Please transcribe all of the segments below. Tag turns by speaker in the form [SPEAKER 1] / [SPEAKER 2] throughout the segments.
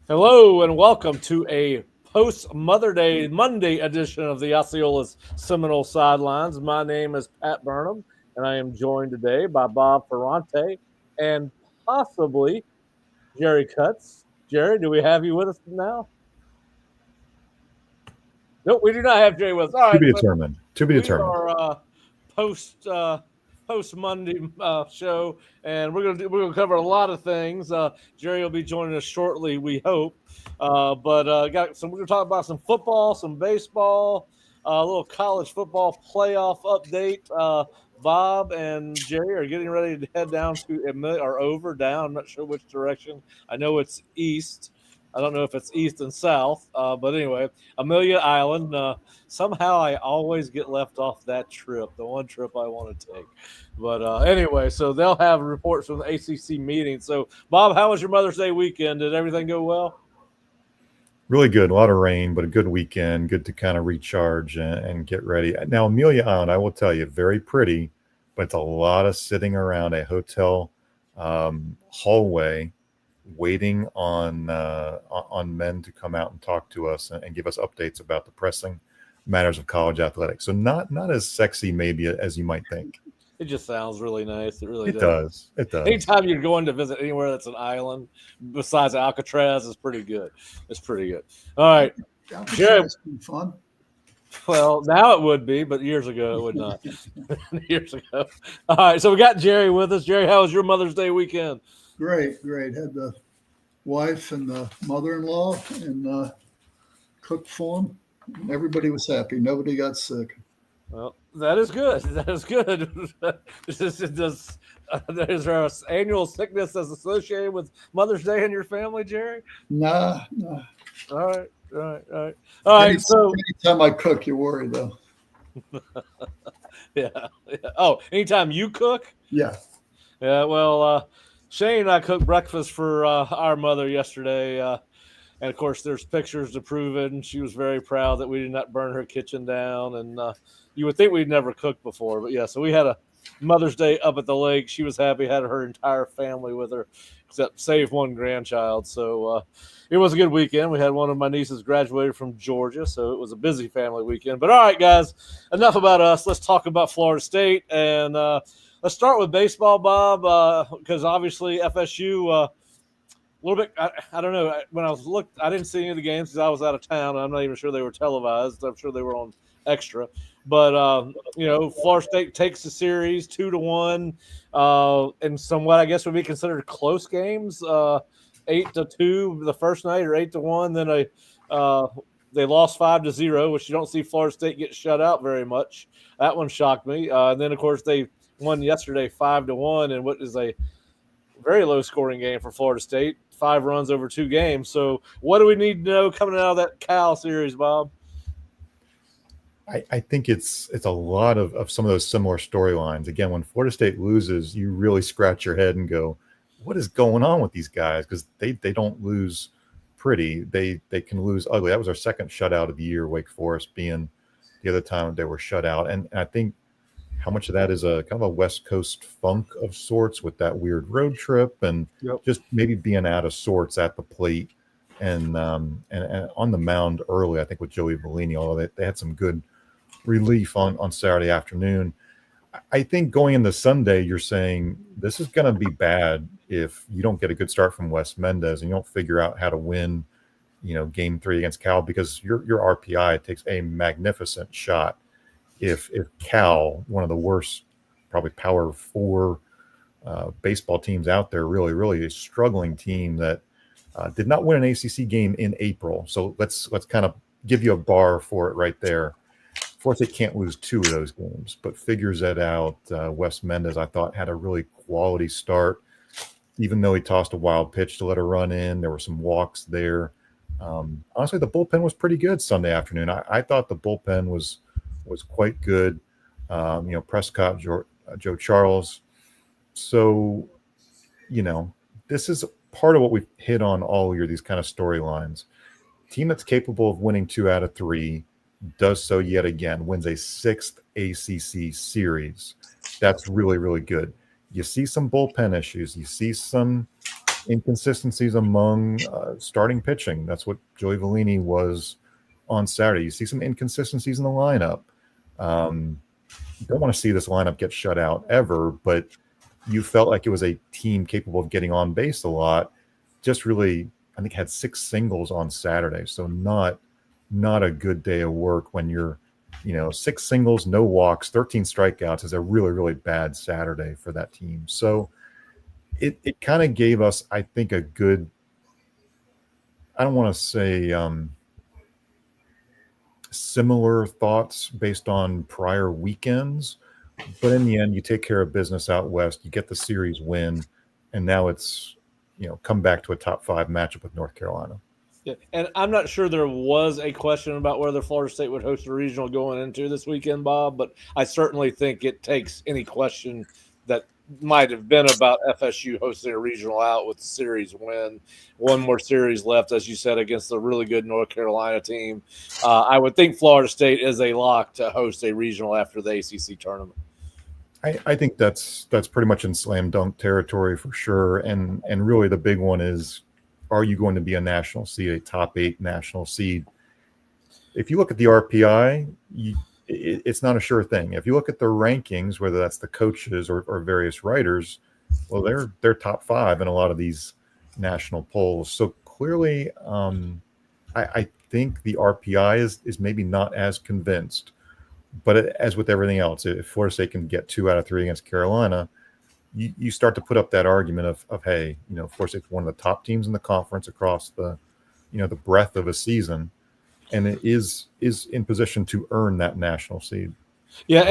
[SPEAKER 1] Hello and welcome to a post-Mother Day Monday edition of the Osceola's Seminole Sidelines. My name is Pat Burnham, and I am joined today by Bob Ferrante and possibly Jerry Cutts. Jerry, do we have you with us now? Nope, we do not have Jerry with us. All right,
[SPEAKER 2] to be determined.
[SPEAKER 1] We are post Monday show, and we're gonna cover a lot of things. Jerry will be joining us shortly, we hope. We're gonna talk about some football, some baseball, a little college football playoff update. Bob and Jerry are getting ready to head down to down. I'm not sure which direction. I know it's east. I don't know if it's east and south, but anyway, Amelia Island. Somehow I always get left off that trip, the one trip I want to take. But anyway, so they'll have reports from the ACC meeting. So, Bob, how was your Mother's Day weekend? Did everything go well?
[SPEAKER 2] Really good. A lot of rain, but a good weekend. Good to kind of recharge and get ready. Now, Amelia Island, I will tell you, very pretty, but it's a lot of sitting around a hotel hallway waiting on men to come out and talk to us and give us updates about the pressing matters of college athletics. So not as sexy maybe as you might think.
[SPEAKER 1] It just sounds really nice. It really
[SPEAKER 2] It does.
[SPEAKER 1] Anytime you're going to visit anywhere that's an island besides Alcatraz is pretty good. It's pretty good. All right.
[SPEAKER 3] Alcatraz been fun.
[SPEAKER 1] Well, now it would be, but years ago it would not. Years ago. All right. So we got Jerry with us. Jerry, how was your Mother's Day weekend?
[SPEAKER 3] Great. Had the wife and the mother-in-law and cooked for them. Everybody was happy. Nobody got sick.
[SPEAKER 1] Well, that is good. Is there an annual sickness that's associated with Mother's Day in your family, Jerry?
[SPEAKER 3] Nah.
[SPEAKER 1] All right. So
[SPEAKER 3] anytime I cook, you worry though.
[SPEAKER 1] Yeah. Oh, anytime you cook?
[SPEAKER 3] Yeah.
[SPEAKER 1] Yeah. Well, Shane and I cooked breakfast for our mother yesterday. And of course, there's pictures to prove it. And she was very proud that we did not burn her kitchen down. And you would think we'd never cooked before. But yeah, so we had a Mother's Day up at the lake. She was happy, had her entire family with her, except save one grandchild. So it was a good weekend. We had one of my nieces graduated from Georgia. So it was a busy family weekend. But all right, guys, enough about us. Let's talk about Florida State. And let's start with baseball, Bob, because obviously FSU – a little bit, I don't know. When I didn't see any of the games because I was out of town. I'm not even sure they were televised. I'm sure they were on extra. But, Florida State takes the series 2-1 in somewhat, I guess, would be considered close games, 8-2 the first night or 8-1. Then they lost 5-0, which you don't see Florida State get shut out very much. That one shocked me. And then, of course, they won yesterday 5-1 in what is a very low-scoring game for Florida State, 5 runs over 2 games. So what do we need to know coming out of that Cal series, Bob?
[SPEAKER 2] I think it's a lot of some of those similar storylines. Again, when Florida State loses, you really scratch your head and go, what is going on with these guys? Because they don't lose pretty. They can lose ugly. That was our second shutout of the year, Wake Forest being the other time they were shut out. And I think how much of that is a kind of a West Coast funk of sorts with that weird road trip and just maybe being out of sorts at the plate and on the mound early, I think with Joey Bellini, although they had some good relief on Saturday afternoon. I think going into Sunday, you're saying this is going to be bad if you don't get a good start from Wes Mendez and you don't figure out how to win, game 3 against Cal, because your RPI takes a magnificent shot. If Cal, one of the worst, probably Power 4 baseball teams out there, really a struggling team that did not win an ACC game in April. So let's kind of give you a bar for it right there. Florida State can't lose 2 of those games, but figures that out. Wes Mendez, I thought, had a really quality start, even though he tossed a wild pitch to let a run in. There were some walks there. Honestly, the bullpen was pretty good Sunday afternoon. I thought the bullpen was quite good. Prescott, Joe Charles. So, this is part of what we've hit on all year, these kind of storylines. Team that's capable of winning 2 out of 3 does so yet again, wins a 6th ACC series. That's really, really good. You see some bullpen issues. You see some inconsistencies among starting pitching. That's what Joey Vellini was on Saturday. You see some inconsistencies in the lineup. You don't want to see this lineup get shut out ever, but you felt like it was a team capable of getting on base a lot. Just really, I think, had 6 singles on Saturday. So not a good day of work when you're, 6 singles, no walks, 13 strikeouts is a really, really bad Saturday for that team. So it kind of gave us, I think, a good, I don't want to say similar thoughts based on prior weekends, but in the end, you take care of business out west, you get the series win, and now it's, come back to a top 5 matchup with North Carolina.
[SPEAKER 1] Yeah, and I'm not sure there was a question about whether Florida State would host a regional going into this weekend, Bob, but I certainly think it takes any question that might have been about FSU hosting a regional out with the series win. One more series left, as you said, against a really good North Carolina team. I would think Florida State is a lock to host a regional after the ACC tournament.
[SPEAKER 2] I think that's pretty much in slam dunk territory for sure. And really the big one is, are you going to be a national seed, a top 8 national seed? If you look at the RPI, it's not a sure thing. If you look at the rankings, whether that's the coaches or various writers, well, they're top 5 in a lot of these national polls. So clearly, I think the RPI is maybe not as convinced. But as with everything else, if Florida State can get 2 out of 3 against Carolina, you start to put up that argument of hey, Florida State's one of the top teams in the conference across the breadth of a season, and it is in position to earn that national seed.
[SPEAKER 1] Yeah,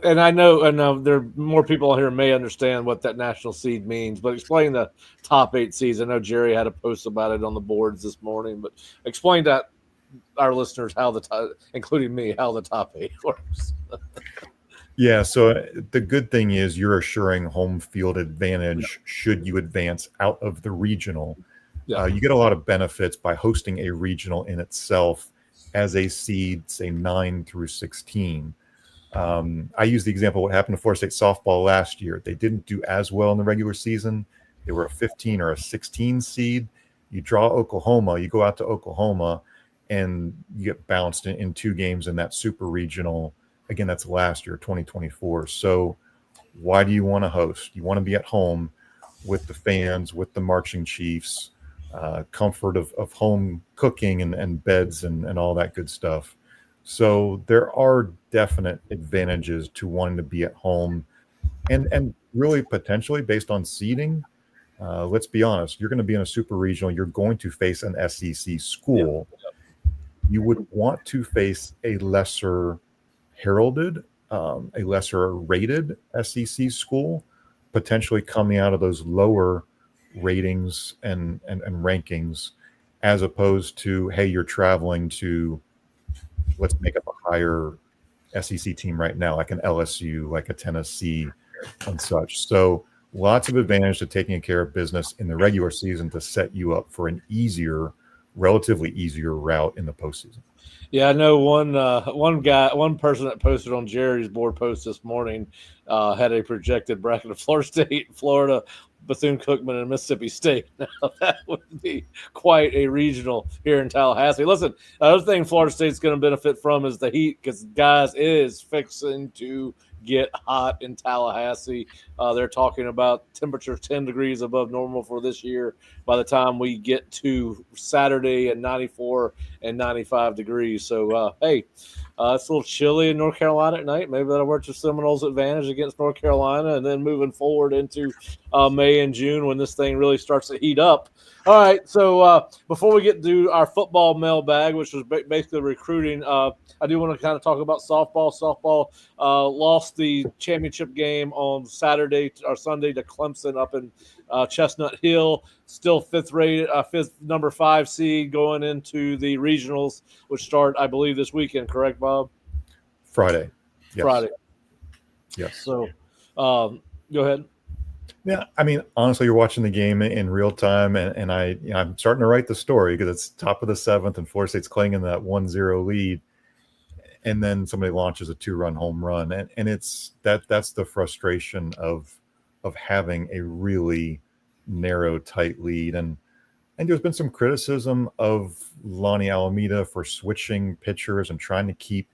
[SPEAKER 1] and I know there are more people here may understand what that national seed means, but explain the top 8 seeds. I know Jerry had a post about it on the boards this morning, but explain that our listeners including me, how the top 8 works.
[SPEAKER 2] Yeah, so the good thing is you're assuring home field advantage should you advance out of the regional.
[SPEAKER 1] Yeah.
[SPEAKER 2] You get a lot of benefits by hosting a regional in itself as a seed, say 9 through 16. I use the example of what happened to Florida State softball last year. They didn't do as well in the regular season. They were a 15 or a 16 seed. You draw Oklahoma, you go out to Oklahoma, and you get bounced in 2 games in that super regional. Again, that's last year, 2024. So why do you want to host? You want to be at home with the fans, with the marching chiefs, comfort of home cooking and beds and all that good stuff. So there are definite advantages to wanting to be at home and really potentially based on seeding. Let's be honest, you're going to be in a super regional. You're going to face an SEC school. You would want to face a lesser heralded, a lesser rated SEC school, potentially coming out of those lower ratings and rankings, as opposed to, hey, you're traveling to, let's make up a higher SEC team right now, like an LSU, like a Tennessee and such. So lots of advantage to taking care of business in the regular season to set you up for an relatively easier route in the postseason.
[SPEAKER 1] Yeah, I know one person that posted on Jerry's board post this morning had a projected bracket of Florida State, Florida, Bethune-Cookman, and Mississippi State. Now, that would be quite a regional here in Tallahassee. Listen, the other thing Florida State's going to benefit from is the heat because, guys, it is fixing to get hot in Tallahassee. They're talking about temperatures 10 degrees above normal for this year by the time we get to Saturday at 94 and 95 degrees. So, hey, it's a little chilly in North Carolina at night. Maybe that'll work to Seminoles' advantage against North Carolina. And then moving forward into May May and June when this thing really starts to heat up. All right, so before we get to our football mailbag, which was basically recruiting, I do want to kind of talk about softball. Softball lost the championship game on Saturday or Sunday to Clemson up in Chestnut Hill. Still fifth number 5 seed going into the regionals, which start, I believe, this weekend. Correct, Bob?
[SPEAKER 2] Friday. Yes.
[SPEAKER 1] Friday.
[SPEAKER 2] Yes.
[SPEAKER 1] So, go ahead.
[SPEAKER 2] Yeah, I mean, honestly, you're watching the game in real time, and I'm starting to write the story because it's top of the 7th, and Florida State's clinging that 1-0 lead, and then somebody launches a 2-run home run, and it's that's the frustration of having a really narrow, tight lead, and there's been some criticism of Lonnie Alameda for switching pitchers and trying to keep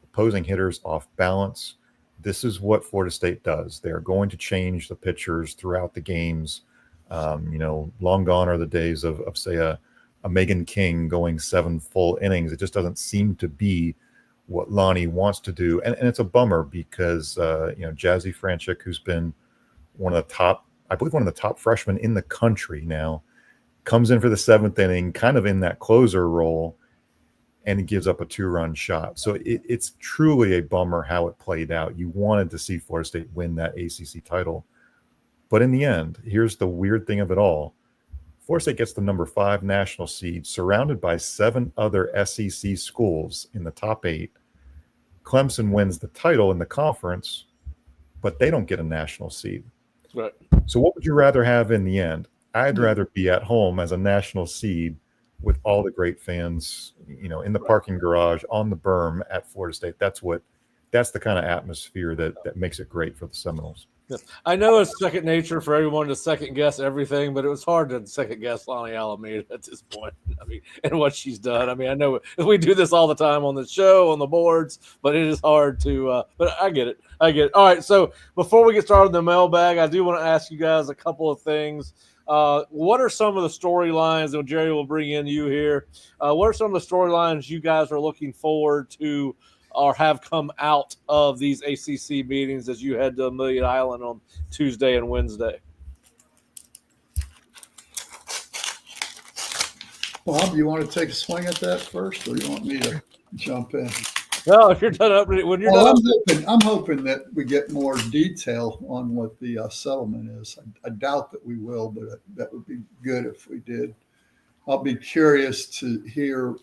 [SPEAKER 2] opposing hitters off balance. This is what Florida State does. They are going to change the pitchers throughout the games. Long gone are the days of say, a Megan King going 7 full innings. It just doesn't seem to be what Lonnie wants to do. And it's a bummer because, Jazzy Franchik, who's been one of the top freshmen in the country now, comes in for the 7th inning, kind of in that closer role, and he gives up a 2-run shot. So it's truly a bummer how it played out. You wanted to see Florida State win that ACC title. But in the end, here's the weird thing of it all. Florida State gets the number 5 national seed, surrounded by 7 other SEC schools in the top 8. Clemson wins the title in the conference, but they don't get a national seed.
[SPEAKER 1] Right.
[SPEAKER 2] So what would you rather have in the end? I'd rather be at home as a national seed with all the great fans, in the parking garage, on the berm at Florida State. That's the kind of atmosphere that makes it great for the Seminoles.
[SPEAKER 1] Yeah. I know it's second nature for everyone to second guess everything, but it was hard to second guess Lonnie Alameda at this point. I mean, and what she's done. I mean, I know we do this all the time on the show, on the boards, but it is hard to. But I get it. All right. So before we get started in the mailbag, I do want to ask you guys a couple of things. What are some of the storylines, and Jerry will bring in you here. What are some of the storylines you guys are looking forward to or have come out of these ACC meetings as you head to Amelia Island on Tuesday and Wednesday?
[SPEAKER 3] Bob, you want to take a swing at that first, or you want me to jump in?
[SPEAKER 1] No, if you're done up, when you're
[SPEAKER 3] Well,
[SPEAKER 1] done,
[SPEAKER 3] I'm hoping that we get more detail on what the settlement is. I doubt that we will, but that would be good if we did. I'll be curious to hear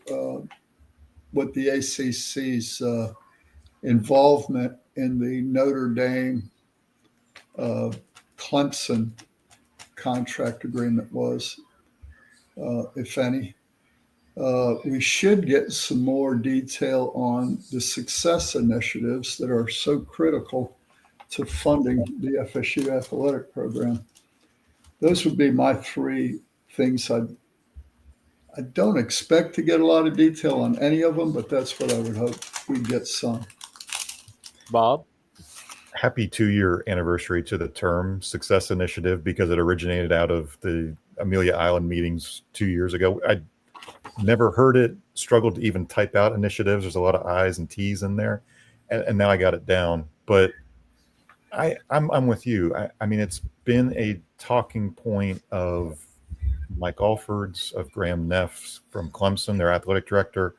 [SPEAKER 3] what the ACC's involvement in the Notre Dame Clemson contract agreement was, if any. We should get some more detail on the success initiatives that are so critical to funding the FSU athletic program. Those would be my 3 things. I don't expect to get a lot of detail on any of them, but that's what I would hope we get some.
[SPEAKER 1] Bob?
[SPEAKER 2] Happy 2-year anniversary to the term success initiative because it originated out of the Amelia Island meetings 2 years ago. I never heard it, struggled to even type out initiatives. There's a lot of I's and T's in there, and now I got it down. But I'm with you. I mean, it's been a talking point of Mike Alford's, of Graham Neff's from Clemson, their athletic director.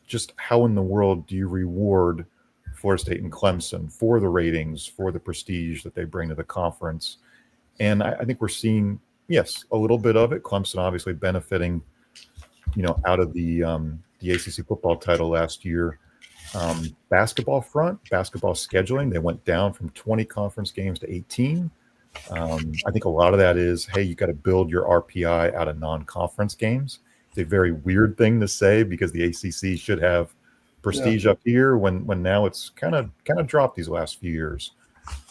[SPEAKER 2] Just how in the world do you reward Florida State and Clemson for the ratings, for the prestige that they bring to the conference? And I think we're seeing, yes, a little bit of it. Clemson obviously benefiting out of the ACC football title last year. Basketball scheduling, they went down from 20 conference games to 18. I think a lot of that is, hey, you got to build your RPI out of non-conference games. It's a very weird thing to say because the ACC should have prestige up here when now it's kind of dropped these last few years.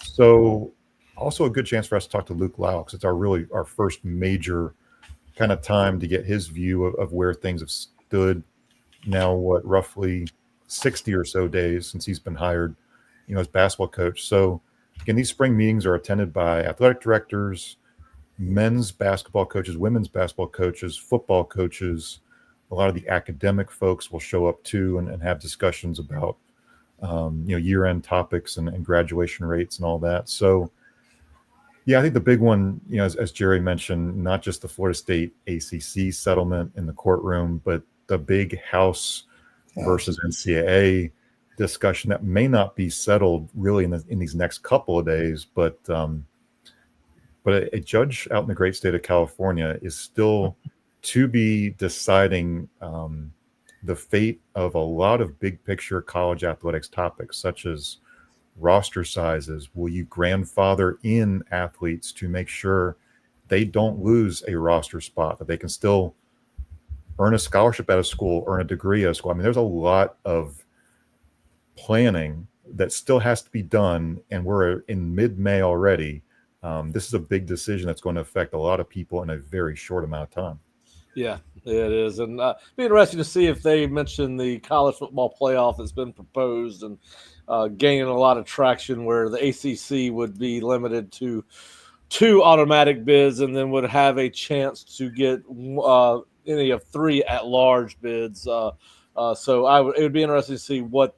[SPEAKER 2] So also a good chance for us to talk to Luke Lau because it's our first major kind of time to get his view of where things have stood now, roughly 60 or so days since he's been hired, as basketball coach. So again, these spring meetings are attended by athletic directors, men's basketball coaches, women's basketball coaches, football coaches. A lot of the academic folks will show up too and have discussions about, year-end topics and graduation rates and all that. So Yeah, I think the big one, as Jerry mentioned, not just the Florida State ACC settlement in the courtroom, but the big House versus NCAA discussion that may not be settled really in these next couple of days. But a judge out in the great state of California is still to be deciding the fate of a lot of big picture college athletics topics, such as roster sizes. Will you grandfather in athletes to make sure they don't lose a roster spot, that they can still earn a scholarship at a school, earn a degree at a school? I mean, there's a lot of planning that still has to be done, and we're in mid-May already. This is a big decision that's going to affect a lot of people in a very short amount of time.
[SPEAKER 1] Yeah, it is. And be interesting to see if they mention the college football playoff that's been proposed and gaining a lot of traction, where the ACC would be limited to 2 automatic bids and then would have a chance to get any of 3 at-large bids. So it would be interesting to see what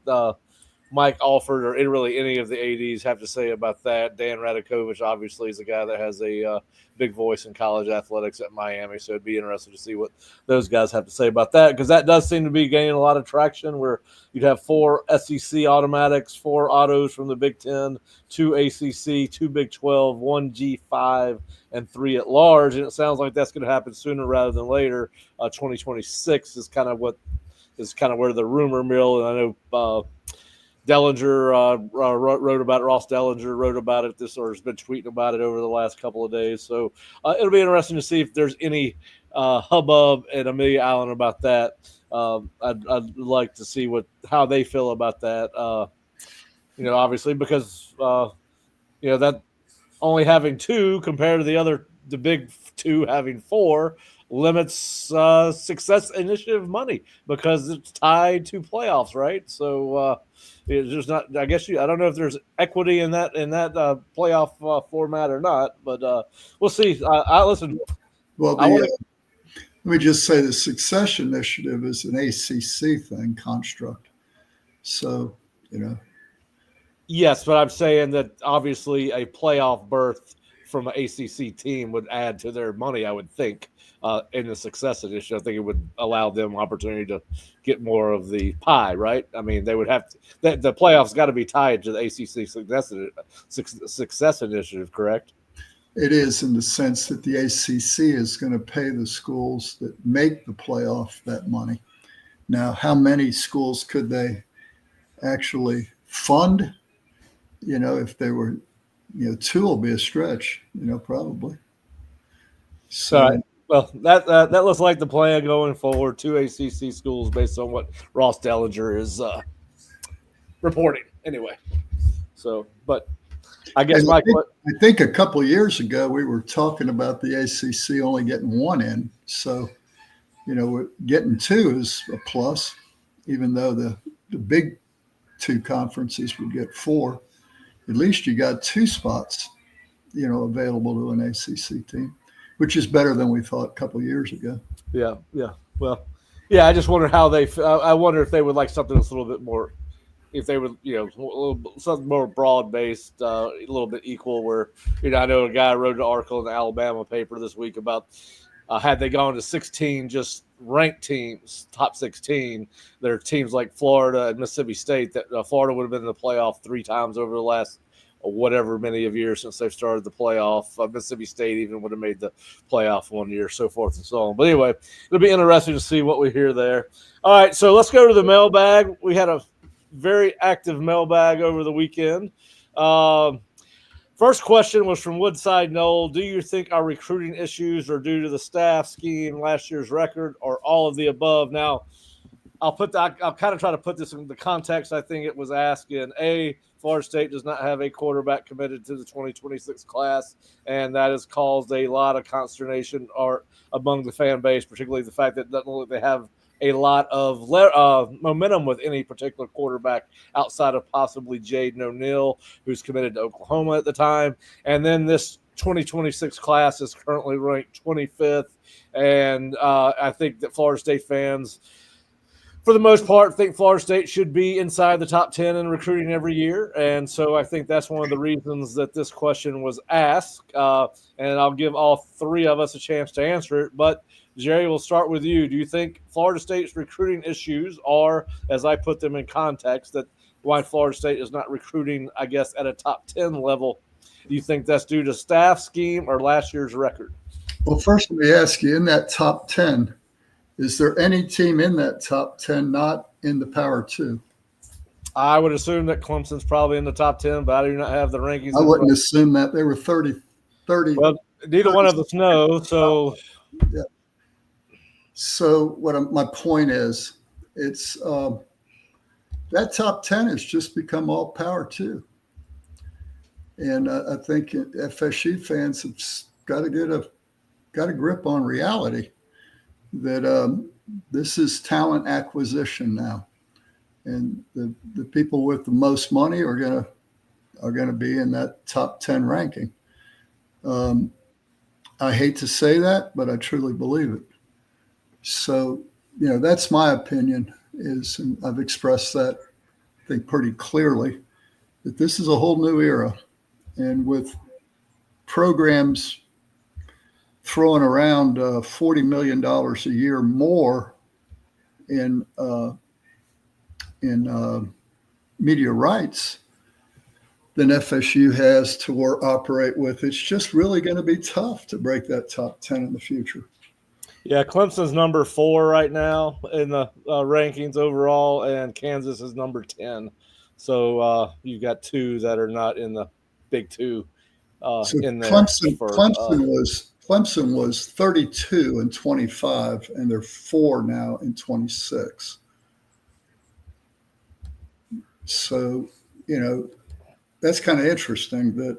[SPEAKER 1] Mike Alford or really any of the ADs have to say about that. Dan Radakovich obviously is a guy that has a big voice in college athletics at Miami, so it'd be interesting to see what those guys have to say about that, because that does seem to be gaining a lot of traction, where you'd have 4 SEC automatics, 4 autos from the Big Ten, 2 ACC, 2 Big 12, 1 G5, and 3 at large, and it sounds like that's going to happen sooner rather than later. 2026 is kind of where the rumor mill, and I know Dellinger wrote about it. Ross Dellinger wrote about it or has been tweeting about it over the last couple of days. So it'll be interesting to see if there's any hubbub at Amelia Island about that. I'd like to see how they feel about that. Obviously, because that only having 2 compared to the big 2 having 4 limits success initiative money, because it's tied to playoffs, right? So there's not. I guess I don't know if there's equity in that playoff format or not, but we'll see. I listen.
[SPEAKER 3] Well, let me just say the success initiative is an ACC construct. So
[SPEAKER 1] Yes, but I'm saying that obviously a playoff berth from an ACC team would add to their money, I would think, in the success initiative. I think it would allow them opportunity to get more of the pie, right? I mean, they would have to. The playoffs got to be tied to the ACC success initiative, correct?
[SPEAKER 3] It is, in the sense that the ACC is going to pay the schools that make the playoff that money. Now, how many schools could they actually fund? If they were, 2 will be a stretch, probably. So,
[SPEAKER 1] all right. Well, that looks like the plan going forward. 2 ACC schools, based on what Ross Dellinger is reporting, anyway. So, but I guess
[SPEAKER 3] I think a couple of years ago we were talking about the ACC only getting 1 in. So, getting 2 is a plus, even though the big 2 conferences would get 4. At least you got 2 spots, available to an ACC team, which is better than we thought a couple of years ago.
[SPEAKER 1] Yeah. Well, yeah. I just wonder how I wonder if they would like something that's a little bit more. If they would, something more broad based, a little bit equal. Where I know a guy wrote an article in the Alabama paper this week about had they gone to 16 just ranked teams, top 16, there are teams like Florida and Mississippi State that Florida would have been in the playoff 3 times over the last whatever many of years since they've started the playoff. Mississippi State even would have made the playoff 1 year, so forth and so on. But anyway, it'll be interesting to see what we hear there. All right, so let's go to the mailbag. We had a very active mailbag over the weekend. First question was from Woodside Knoll. Do you think our recruiting issues are due to the staff, scheme, last year's record, or all of the above? Now, I'll kind of try to put this in the context I think it was asked in. Florida State does not have a quarterback committed to the 2026 class, and that has caused a lot of consternation among the fan base, particularly the fact that it doesn't look like they have a lot of momentum with any particular quarterback outside of possibly Jaden O'Neal, who's committed to Oklahoma at the time. And then this 2026 class is currently ranked 25th. And I think that Florida State fans for the most part, think Florida State should be inside the top 10 in recruiting every year. And so I think that's one of the reasons that this question was asked. And I'll give all three of us a chance to answer it. But Jerry, we'll start with you. Do you think Florida State's recruiting issues are, as I put them in context, that why Florida State is not recruiting, I guess, at a top 10 level? Do you think that's due to staff, scheme, or last year's record?
[SPEAKER 3] Well, first, let me ask you, in that top 10, is there any team in that top 10 not in the Power 2?
[SPEAKER 1] I would assume that Clemson's probably in the top 10, but I do not have the rankings.
[SPEAKER 3] I wouldn't assume that. They were 30.
[SPEAKER 1] Well, neither one of us know, so.
[SPEAKER 3] Yeah. So my point is, it's that top 10 has just become all Power 2. And I think FSU fans have got to get a grip on reality that this is talent acquisition now, and the people with the most money are gonna be in that top 10 ranking. I hate to say that, but I truly believe it. So, that's my opinion. And I've expressed that, I think, pretty clearly, that this is a whole new era, and with programs throwing around $40 million a year more in media rights than FSU has to operate with, it's just really going to be tough to break that top 10 in the future.
[SPEAKER 1] Yeah, Clemson's number 4 right now in the rankings overall, and Kansas is number 10. So you've got 2 that are not in the big 2
[SPEAKER 3] so
[SPEAKER 1] in there.
[SPEAKER 3] Clemson was 32 and 25, and they're 4 now in 26. So, that's kind of interesting that,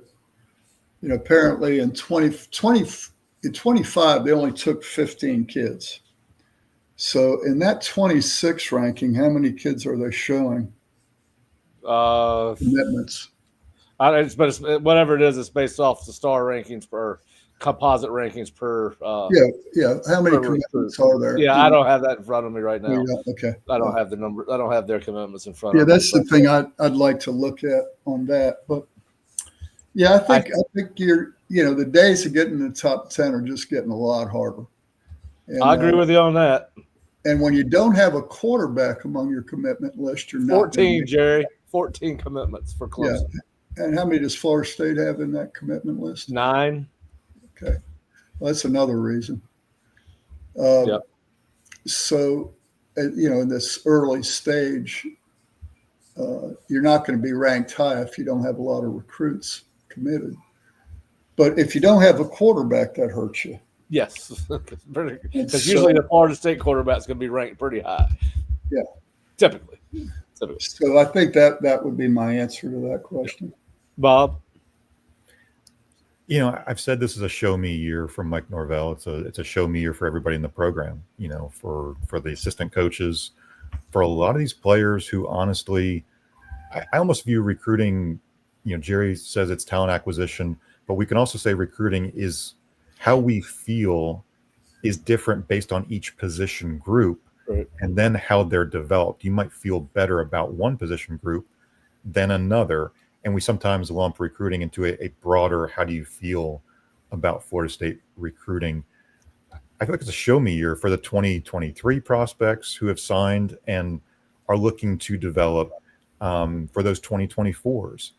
[SPEAKER 3] apparently in 25, they only took 15 kids. So in that 26 ranking, how many kids are they showing? Commitments.
[SPEAKER 1] But whatever it is, it's based off the star rankings per composite rankings per.
[SPEAKER 3] Yeah. How many commitments are there?
[SPEAKER 1] Yeah, I don't have that in front of me right now.
[SPEAKER 3] Okay.
[SPEAKER 1] I don't have the number. I don't have their commitments in front of me.
[SPEAKER 3] Yeah, that's the thing I'd like to look at on that. But yeah, I think the days of getting in the top 10 are just getting a lot harder. And,
[SPEAKER 1] I agree with you on that.
[SPEAKER 3] And when you don't have a quarterback among your commitment list, you're not
[SPEAKER 1] 14, Jerry. 14 commitments for Clemson.
[SPEAKER 3] Yeah. And how many does Florida State have in that commitment list?
[SPEAKER 1] 9.
[SPEAKER 3] Okay. Well, that's another reason.
[SPEAKER 1] Yep.
[SPEAKER 3] So, in this early stage, you're not going to be ranked high if you don't have a lot of recruits committed. But if you don't have a quarterback, that hurts you.
[SPEAKER 1] Yes. Because usually the Florida State quarterback's going to be ranked pretty high.
[SPEAKER 3] Yeah.
[SPEAKER 1] Typically.
[SPEAKER 3] So I think that would be my answer to that question.
[SPEAKER 1] Bob?
[SPEAKER 2] I've said this is a show me year from Mike Norvell. It's a show me year for everybody in the program, for the assistant coaches, for a lot of these players who honestly, I almost view recruiting, Jerry says it's talent acquisition, but we can also say recruiting is how we feel is different based on each position group.
[SPEAKER 1] Right.
[SPEAKER 2] And then how they're developed. You might feel better about one position group than another. And we sometimes lump recruiting into a broader, how do you feel about Florida State recruiting? I feel like it's a show me year for the 2023 prospects who have signed and are looking to develop for those 2024s.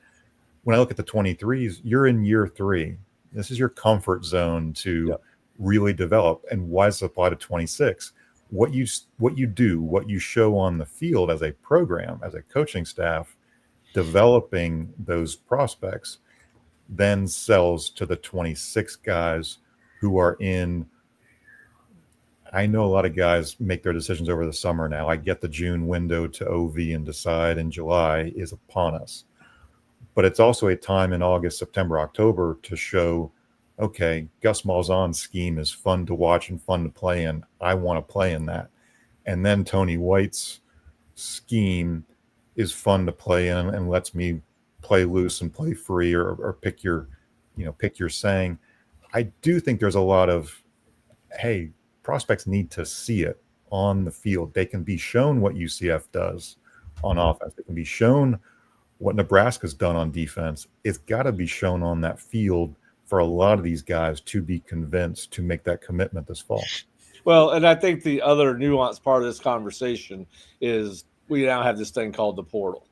[SPEAKER 2] When I look at the 23s, you're in year 3. This is your comfort zone to really develop. And why does it apply to 26? What you do, what you show on the field as a program, as a coaching staff, developing those prospects, then sells to the 26 guys who are in. I know a lot of guys make their decisions over the summer now. I get the June window to OV and decide in July is upon us. But it's also a time in August, September, October to show, okay, Gus Malzahn's scheme is fun to watch and fun to play in. I want to play in that. And then Tony White's scheme is fun to play in and lets me play loose and play free or pick your saying. I do think there's a lot of, hey, prospects need to see it on the field. They can be shown what UCF does on offense. They can be shown what Nebraska's done on defense. It's got to be shown on that field for a lot of these guys to be convinced to make that commitment this fall.
[SPEAKER 1] Well, and I think the other nuanced part of this conversation is we now have this thing called the portal.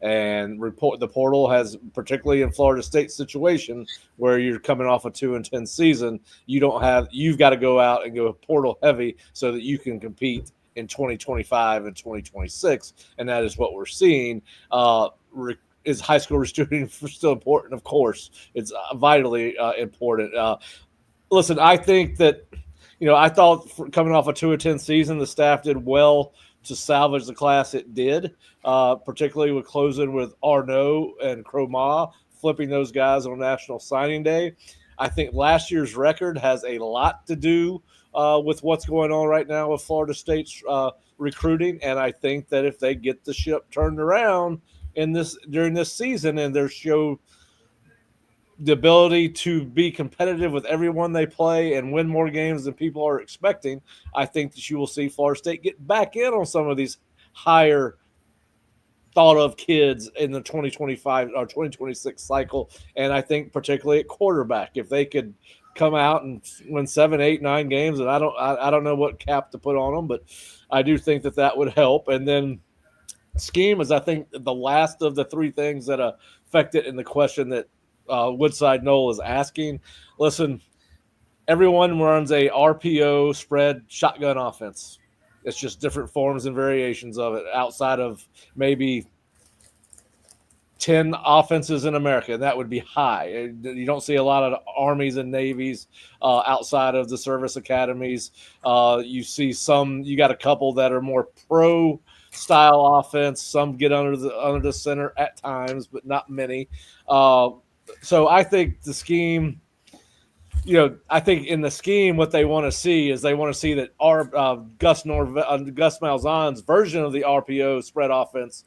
[SPEAKER 1] And the portal has, particularly in Florida State's situation, where you're coming off a 2-10 season, you've got to go out and go portal heavy so that you can compete in 2025 and 2026, and that is what we're seeing. Is high school recruiting still important? Of course, it's vitally important. Listen, I think that, I thought coming off a 2-10 season, the staff did well to salvage the class it did, particularly with closing with Arnaud and Cromah, flipping those guys on National Signing Day. I think last year's record has a lot to do with what's going on right now with Florida State's recruiting, and I think that if they get the ship turned around during this season and they show the ability to be competitive with everyone they play and win more games than people are expecting, I think that you will see Florida State get back in on some of these higher thought of kids in the 2025 or 2026 cycle. And I think particularly at quarterback, if they could come out and win 7, 8, 9 games, and I don't know what cap to put on them, but I do think that would help. And then scheme is, I think, the last of the three things that affect it in the question that Woodside Knoll is asking. Listen, everyone runs a RPO spread shotgun offense. It's just different forms and variations of it outside of maybe 10 offenses in America. That would be high. You don't see a lot of Armies and Navies outside of the service academies. You see you got a couple that are more pro style offense. Some get under the center at times, but not many. So I think the scheme, I think in the scheme, what they want to see is they want to see that our Gus Malzahn's version of the RPO spread offense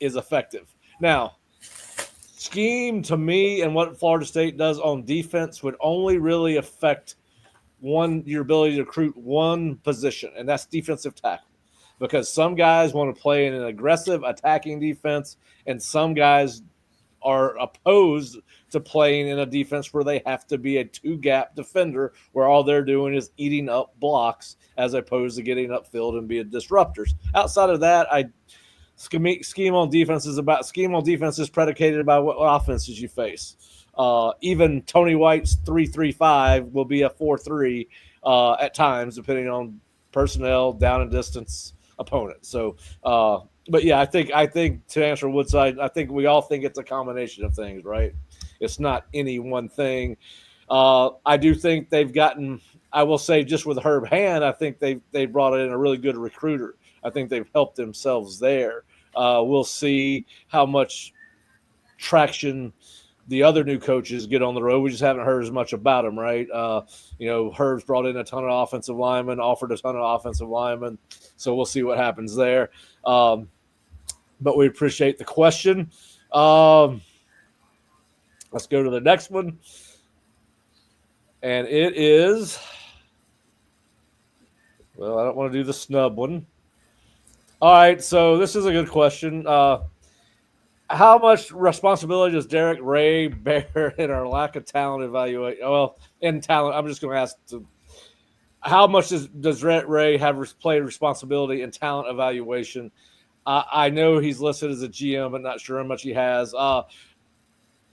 [SPEAKER 1] is effective. Now, scheme to me and what Florida State does on defense would only really affect your ability to recruit one position, and that's defensive tackle. Because some guys want to play in an aggressive attacking defense, and some guys are opposed to playing in a defense where they have to be a two-gap defender where all they're doing is eating up blocks as opposed to getting upfield and being disruptors. Outside of that, scheme on defense is predicated by what offenses you face. Even Tony White's 3-3-5 will be a 4-3 at times, depending on personnel, down and distance opponent. So, but yeah, I think to answer Woodside, I think we all think it's a combination of things, right? It's not any one thing. I do think they've gotten, I will say, just with Herb Hand, I think they brought in a really good recruiter. I think they've helped themselves there. We'll see how much traction the other new coaches get on the road. We just haven't heard as much about them, right? Herb's brought in a ton of offensive linemen, offered a ton of offensive linemen. So we'll see what happens there. But we appreciate the question. Let's go to the next one. And it is, well, I don't want to do the snub one. All right, so this is a good question. How much responsibility does Derek Ray bear in our lack of talent evaluation? Well, in talent, I'm just going to ask, how much does Ray have played responsibility in talent evaluation? I know he's listed as a GM, but not sure how much he has.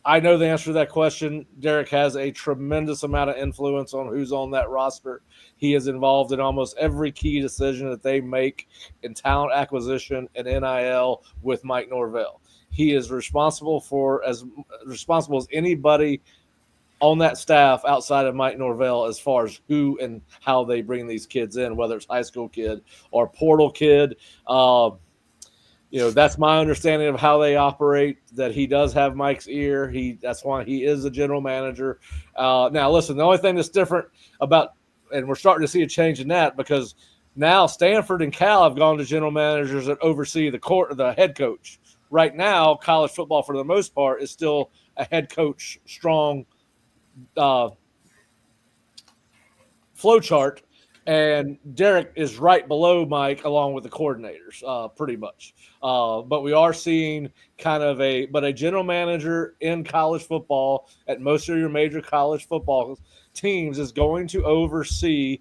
[SPEAKER 1] I know the answer to that question. Derek has a tremendous amount of influence on who's on that roster. He is involved in almost every key decision that they make in talent acquisition and NIL with Mike Norvell. He is responsible as anybody on that staff outside of Mike Norvell as far as who and how they bring these kids in, whether it's high school kid or portal kid. That's my understanding of how they operate, that he does have Mike's ear. That's why he is the general manager. Now, listen, the only thing that's different about, and we're starting to see a change in that, because now Stanford and Cal have gone to general managers that oversee the head coach. Right now, college football, for the most part, is still a head coach strong flow chart. And Derek is right below Mike, along with the coordinators, pretty much. But we are seeing kind of a general manager in college football at most of your major college football teams is going to oversee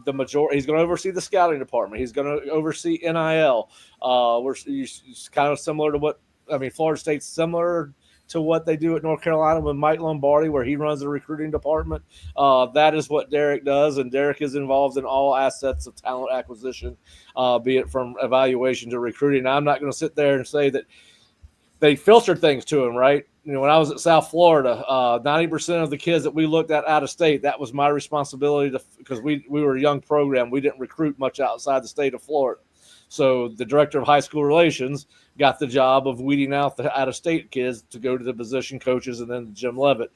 [SPEAKER 1] the majority. He's going to oversee the scouting department. He's going to oversee NIL. It's kind of similar to what Florida State's similar to what they do at North Carolina with Mike Lombardi, where he runs the recruiting department. That is what Derek does, and Derek is involved in all assets of talent acquisition, be it from evaluation to recruiting. Now, I'm not going to sit there and say that they filtered things to him, right? When I was at South Florida, 90% of the kids that we looked at out of state, that was my responsibility because we were a young program. We didn't recruit much outside the state of Florida. So the director of high school relations got the job of weeding out the out-of-state kids to go to the position coaches and then Jim Levitt.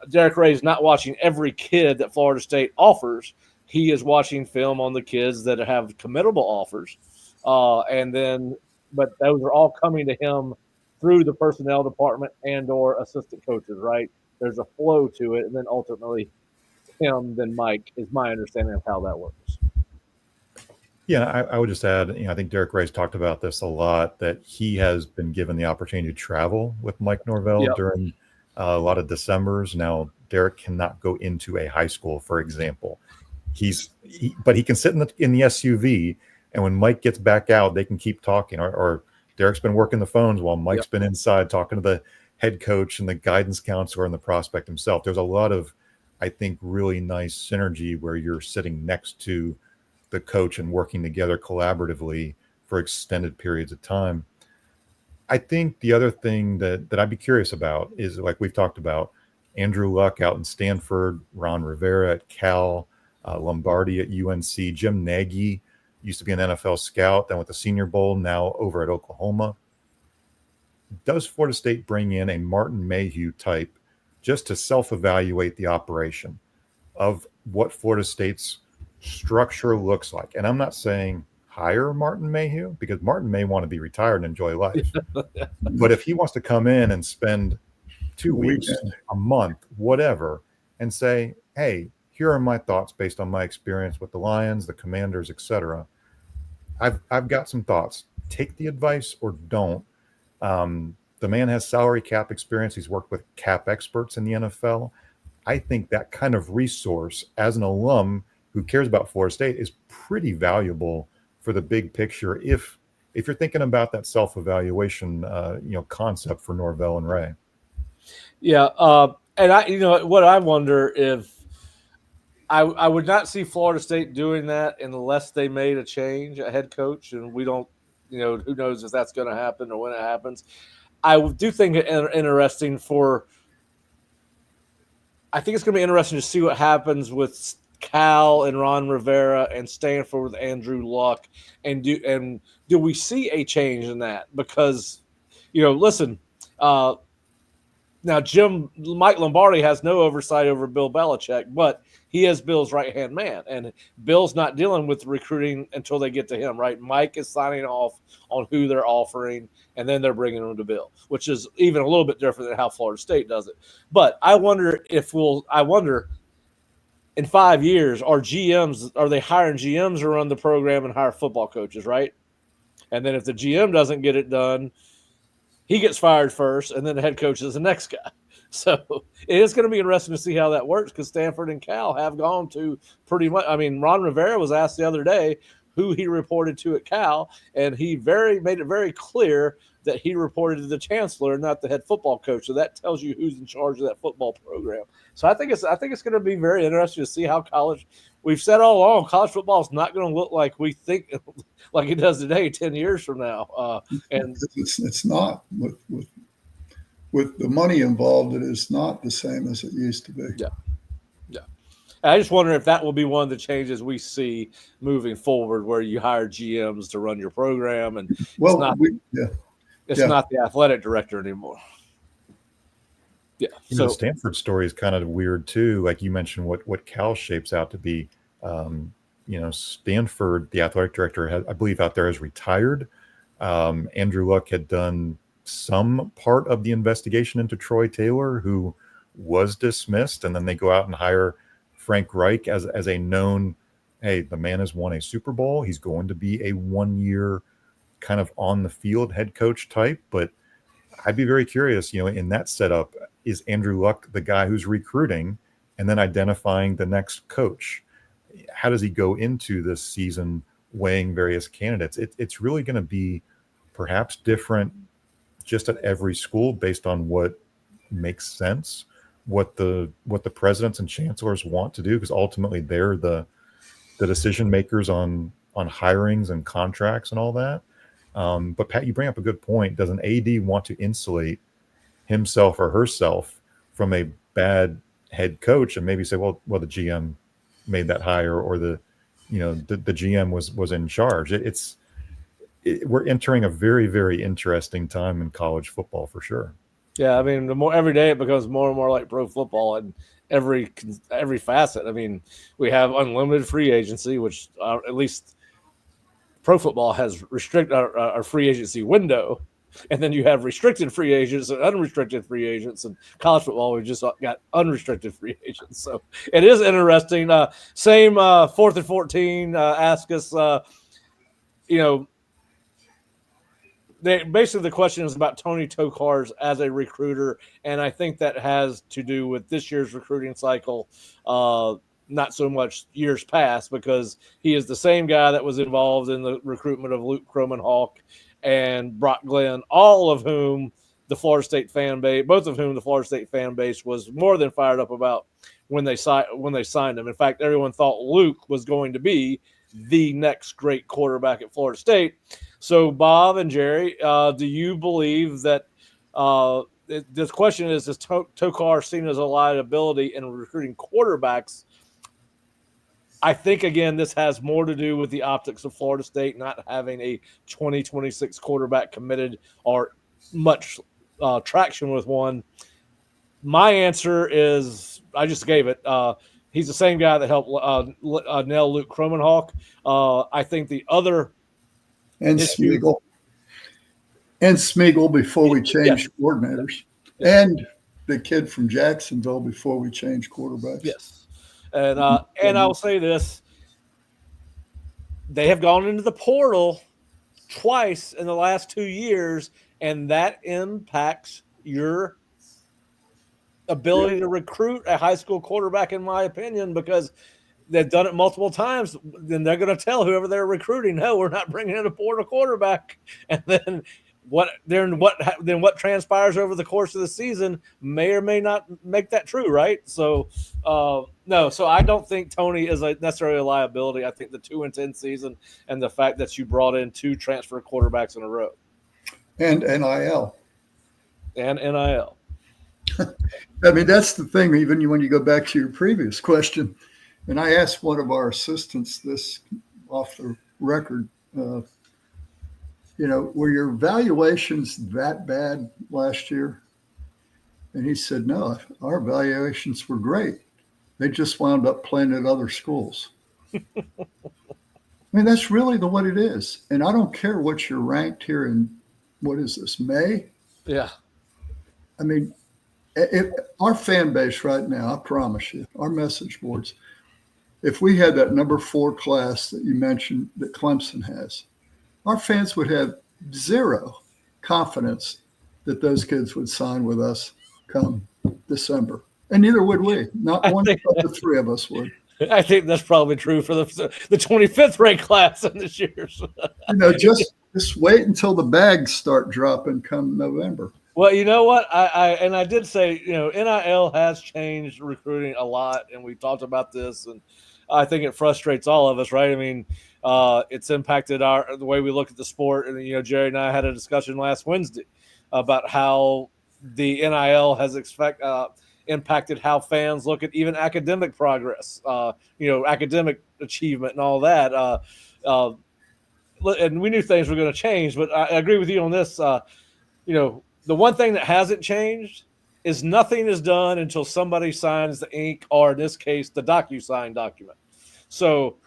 [SPEAKER 1] Derek Ray's not watching every kid that Florida State offers. He is watching film on the kids that have committable offers. But those are all coming to him through the personnel department and or assistant coaches, right? There's a flow to it. And then ultimately him, then Mike is my understanding of how that works.
[SPEAKER 2] Yeah, I would just add, I think Derek Ray's talked about this a lot, that he has been given the opportunity to travel with Mike Norvell during a lot of Decembers. Now, Derek cannot go into a high school, for example. But he can sit in the SUV, and when Mike gets back out, they can keep talking. Or Derek's been working the phones while Mike's been inside talking to the head coach and the guidance counselor and the prospect himself. There's a lot of, I think, really nice synergy where you're sitting next to the coach and working together collaboratively for extended periods of time. I think the other thing that I'd be curious about is, like we've talked about, Andrew Luck out in Stanford, Ron Rivera at Cal, Lombardi at UNC, Jim Nagy used to be an NFL scout, then with the Senior Bowl, now over at Oklahoma. Does Florida State bring in a Martin Mayhew type just to self-evaluate the operation of what Florida State's structure looks like? And I'm not saying hire Martin Mayhew, because Martin may want to be retired and enjoy life. But if he wants to come in and spend 2 weeks, a month, whatever, and say, hey, here are my thoughts based on my experience with the Lions, the Commanders, etc. I've got some thoughts. Take the advice or don't. The man has salary cap experience. He's worked with cap experts in the NFL. I think that kind of resource as an alum who cares about Florida State is pretty valuable for the big picture if you're thinking about that self-evaluation concept for Norvell and Ray.
[SPEAKER 1] Yeah, and what I wonder if I would not see Florida State doing that unless they made a change, a head coach, and we don't, who knows if that's going to happen or when it happens. I do think it interesting I think it's going to be interesting to see what happens with Cal and Ron Rivera and Stanford with Andrew Luck, and do we see a change in that? Because, listen, now Mike Lombardi has no oversight over Bill Belichick, but he is Bill's right-hand man, and Bill's not dealing with recruiting until they get to him, right? Mike is signing off on who they're offering, and then they're bringing them to Bill, which is even a little bit different than how Florida State does it. But I wonder in 5 years, are they hiring GMs to run the program and hire football coaches, right? And then if the GM doesn't get it done, he gets fired first, and then the head coach is the next guy. So it is going to be interesting to see how that works, because Stanford and Cal have gone to pretty much. Ron Rivera was asked the other day who he reported to at Cal, and he made it very clear that he reported to the chancellor, not the head football coach. So that tells you who's in charge of that football program. So I think it's going to be very interesting to see how we've said all along, college football is not going to look like we think like it does today 10 years from now. And
[SPEAKER 3] it's not with the money involved. It is not the same as it used to be.
[SPEAKER 1] Yeah. I just wonder if that will be one of the changes we see moving forward, where you hire GMs to run your program, and it's not the athletic director anymore. Yeah.
[SPEAKER 2] So the Stanford story is kind of weird too. Like you mentioned, what Cal shapes out to be. Stanford, the athletic director, I believe out there, has retired. Andrew Luck had done some part of the investigation into Troy Taylor, who was dismissed, and then they go out and hire Frank Reich as a known hey, the man has won a Super Bowl. He's going to be a 1 year kind of on the field head coach type. But I'd be very curious, in that setup, is Andrew Luck the guy who's recruiting and then identifying the next coach? How does he go into this season weighing various candidates? It's really going to be perhaps different just at every school based on what makes sense, what the presidents and chancellors want to do, because ultimately they're the decision makers on hirings and contracts and all that. But Pat, you bring up a good point. Does an AD want to insulate himself or herself from a bad head coach and maybe say, well, the GM made that hire, or the GM was in charge? We're entering a very, very interesting time in college football for sure.
[SPEAKER 1] Yeah, I mean, the more every day it becomes more and more like pro football in every facet. I mean, we have unlimited free agency, which at least pro football has restricted our free agency window, and then you have restricted free agents and unrestricted free agents. And college football, we've just got unrestricted free agents. So it is interesting. Same 4th and 14. Ask us, basically the question is about Tony Tokars as a recruiter, and I think that has to do with this year's recruiting cycle, not so much years past, because he is the same guy that was involved in the recruitment of Luke Cromanhawk and Brock Glenn, both of whom the Florida State fan base was more than fired up about when they signed him. In fact, everyone thought Luke was going to be the next great quarterback at Florida State. So, Bob and Jerry, do you believe that this question is Tokar seen as a liability in recruiting quarterbacks? I think, again, this has more to do with the optics of Florida State not having a 2026 quarterback committed or much traction with one. My answer is, I just gave it. He's the same guy that helped nail Luke Cromanhawk. I think the other
[SPEAKER 3] and Smeagol before we changed coordinators, and the kid from Jacksonville before we changed quarterbacks.
[SPEAKER 1] Yes, and I'll say this: they have gone into the portal twice in the last 2 years, and that impacts your ability to recruit a high school quarterback, in my opinion, because they've done it multiple times. Then they're going to tell whoever they're recruiting, no, we're not bringing in a portal quarterback. And then what transpires over the course of the season may or may not make that true, right? So no, so I don't think Tony is necessarily a liability. I think the 2-10 season and the fact that you brought in 2 transfer quarterbacks in a row.
[SPEAKER 3] And NIL. I mean, that's the thing, even when you go back to your previous question, and I asked one of our assistants this off the record, were your valuations that bad last year? And he said, no, our valuations were great. They just wound up playing at other schools. I mean, that's really what it is. And I don't care what you're ranked here in, what is this, May?
[SPEAKER 1] Yeah.
[SPEAKER 3] I mean, our fan base right now, I promise you, our message boards, if we had that number 4 class that you mentioned that Clemson has, our fans would have zero confidence that those kids would sign with us come December. And neither would we. Not one of the 3 of us would.
[SPEAKER 1] I think that's probably true for the 25th ranked class in this year.
[SPEAKER 3] Just wait until the bags start dropping come November.
[SPEAKER 1] Well, you know what? I did say, NIL has changed recruiting a lot, and we talked about this, and I think it frustrates all of us, right? I mean, it's impacted the way we look at the sport, and Jerry and I had a discussion last Wednesday about how the NIL has impacted how fans look at even academic progress, academic achievement, and all that. And we knew things were going to change, but I agree with you on this. The one thing that hasn't changed is nothing is done until somebody signs the ink, or in this case, the DocuSign document. So,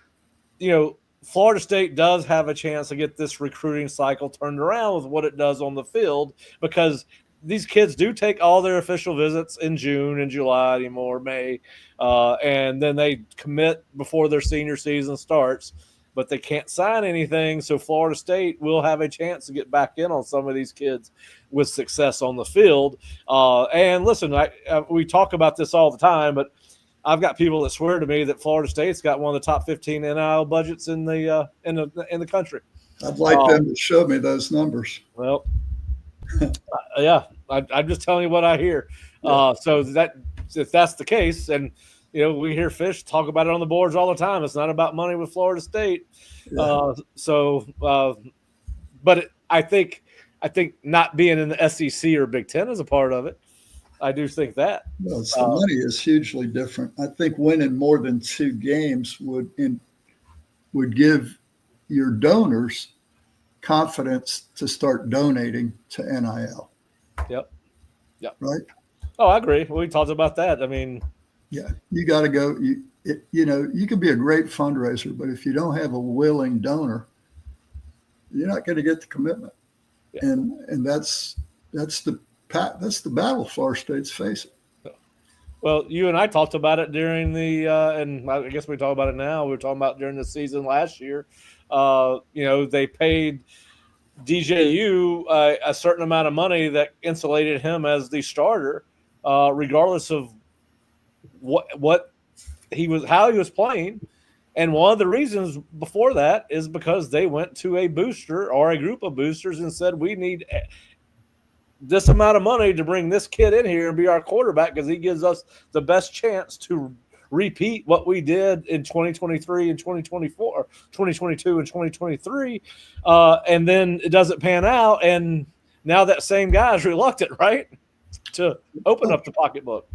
[SPEAKER 1] Florida State does have a chance to get this recruiting cycle turned around with what it does on the field, because these kids do take all their official visits in June and July anymore, May, and then they commit before their senior season starts. But they can't sign anything, so Florida State will have a chance to get back in on some of these kids with success on the field. And listen, we talk about this all the time, but I've got people that swear to me that Florida State's got one of the top 15 NIL budgets in the country.
[SPEAKER 3] I'd like them to show me those numbers.
[SPEAKER 1] Well, yeah, I'm just telling you what I hear.
[SPEAKER 3] Yeah.
[SPEAKER 1] So that if that's the case, and we hear Fish talk about it on the boards all the time. It's not about money with Florida State.
[SPEAKER 3] Yeah.
[SPEAKER 1] But I think not being in the SEC or Big Ten is a part of it. I do think that.
[SPEAKER 3] Well, the money is hugely different. I think winning more than 2 games would give your donors confidence to start donating to NIL.
[SPEAKER 1] Yep.
[SPEAKER 3] Right?
[SPEAKER 1] Oh, I agree. We talked about that. I mean,
[SPEAKER 3] yeah, you got to go. You can be a great fundraiser, but if you don't have a willing donor, you're not going to get the commitment. Yeah. And that's the battle Florida State's facing.
[SPEAKER 1] Well, you and I talked about it during the and I guess we talk about it now. We were talking about during the season last year. They paid DJU a certain amount of money that insulated him as the starter, regardless of what he was, how he was playing. And one of the reasons before that is because they went to a booster or a group of boosters and said, we need this amount of money to bring this kid in here and be our quarterback because he gives us the best chance to repeat what we did in 2023 and 2024, 2022 and 2023. And then it doesn't pan out. And now that same guy is reluctant, right, to open up the pocketbook.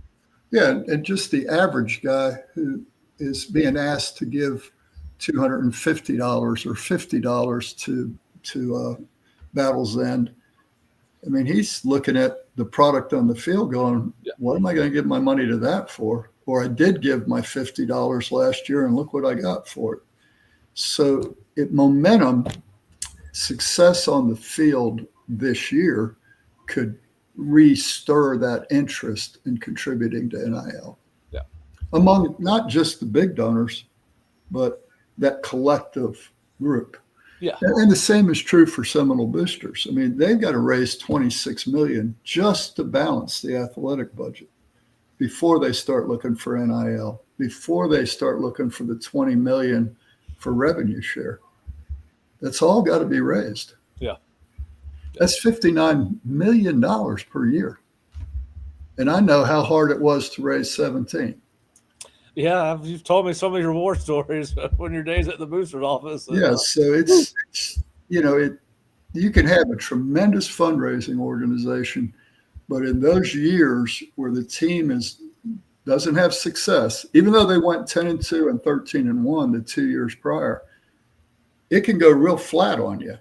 [SPEAKER 3] Yeah, and just the average guy who is being asked to give $250 or $50 to Battle's End. I mean, he's looking at the product on the field going, what am I going to give my money to that for? Or I did give my $50 last year and look what I got for it. So momentum, success on the field this year could re-stir that interest in contributing to NIL.
[SPEAKER 1] Yeah.
[SPEAKER 3] Among not just the big donors, but that collective group.
[SPEAKER 1] Yeah.
[SPEAKER 3] And the same is true for Seminole boosters. I mean, they've got to raise $26 million just to balance the athletic budget before they start looking for NIL, before they start looking for the $20 million for revenue share. That's all got to be raised.
[SPEAKER 1] Yeah.
[SPEAKER 3] That's $59 million per year. And I know how hard it was to raise 17.
[SPEAKER 1] Yeah, you've told me some of your war stories when your days at the booster's office.
[SPEAKER 3] Yeah, so it's you can have a tremendous fundraising organization, but in those years where the team doesn't have success, even though they went 10-2 and 13-1 the 2 years prior, it can go real flat on you.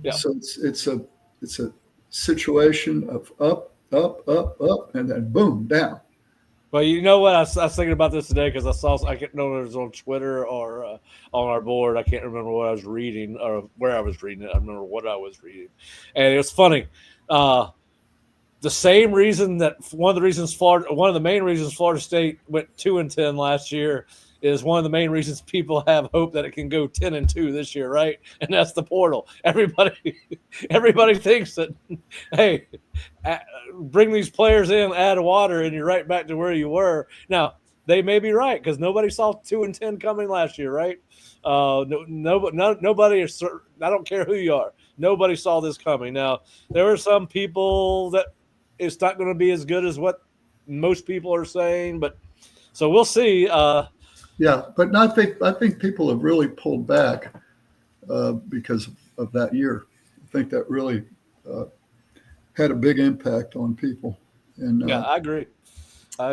[SPEAKER 1] Yeah.
[SPEAKER 3] So it's a situation of up, and then boom, down.
[SPEAKER 1] Well, you know what? I was thinking about this today because I can't know if it was on Twitter or on our board. I can't remember what I was reading or where I was reading it. I remember what I was reading. And it was funny. The same reason that one of the main reasons Florida State went 2-10 last year is one of the main reasons people have hope that it can go 10-2 this year, right? And that's the portal. Everybody thinks that, hey, bring these players in, add water, and you're right back to where you were. Now, they may be right because nobody saw 2-10 coming last year, right? Nobody. I don't care who you are. Nobody saw this coming. Now, there were some people that it's not going to be as good as what most people are saying, but so we'll see.
[SPEAKER 3] Yeah, but I think people have really pulled back because of that year. I think that really had a big impact on people. And
[SPEAKER 1] yeah, I agree. All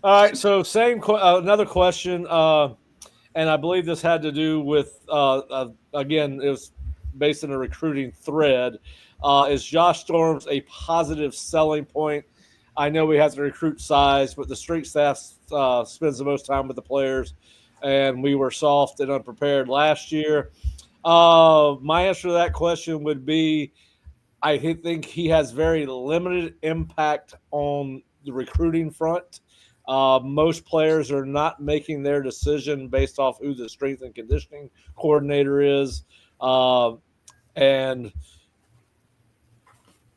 [SPEAKER 1] right, so another question, and I believe this had to do with again, it was based on a recruiting thread. Is Josh Storms a positive selling point? I know we have to recruit size, but the street staff spends the most time with the players, and we were soft and unprepared last year. My answer to that question would be I think he has very limited impact on the recruiting front. Most players are not making their decision based off who the strength and conditioning coordinator is. And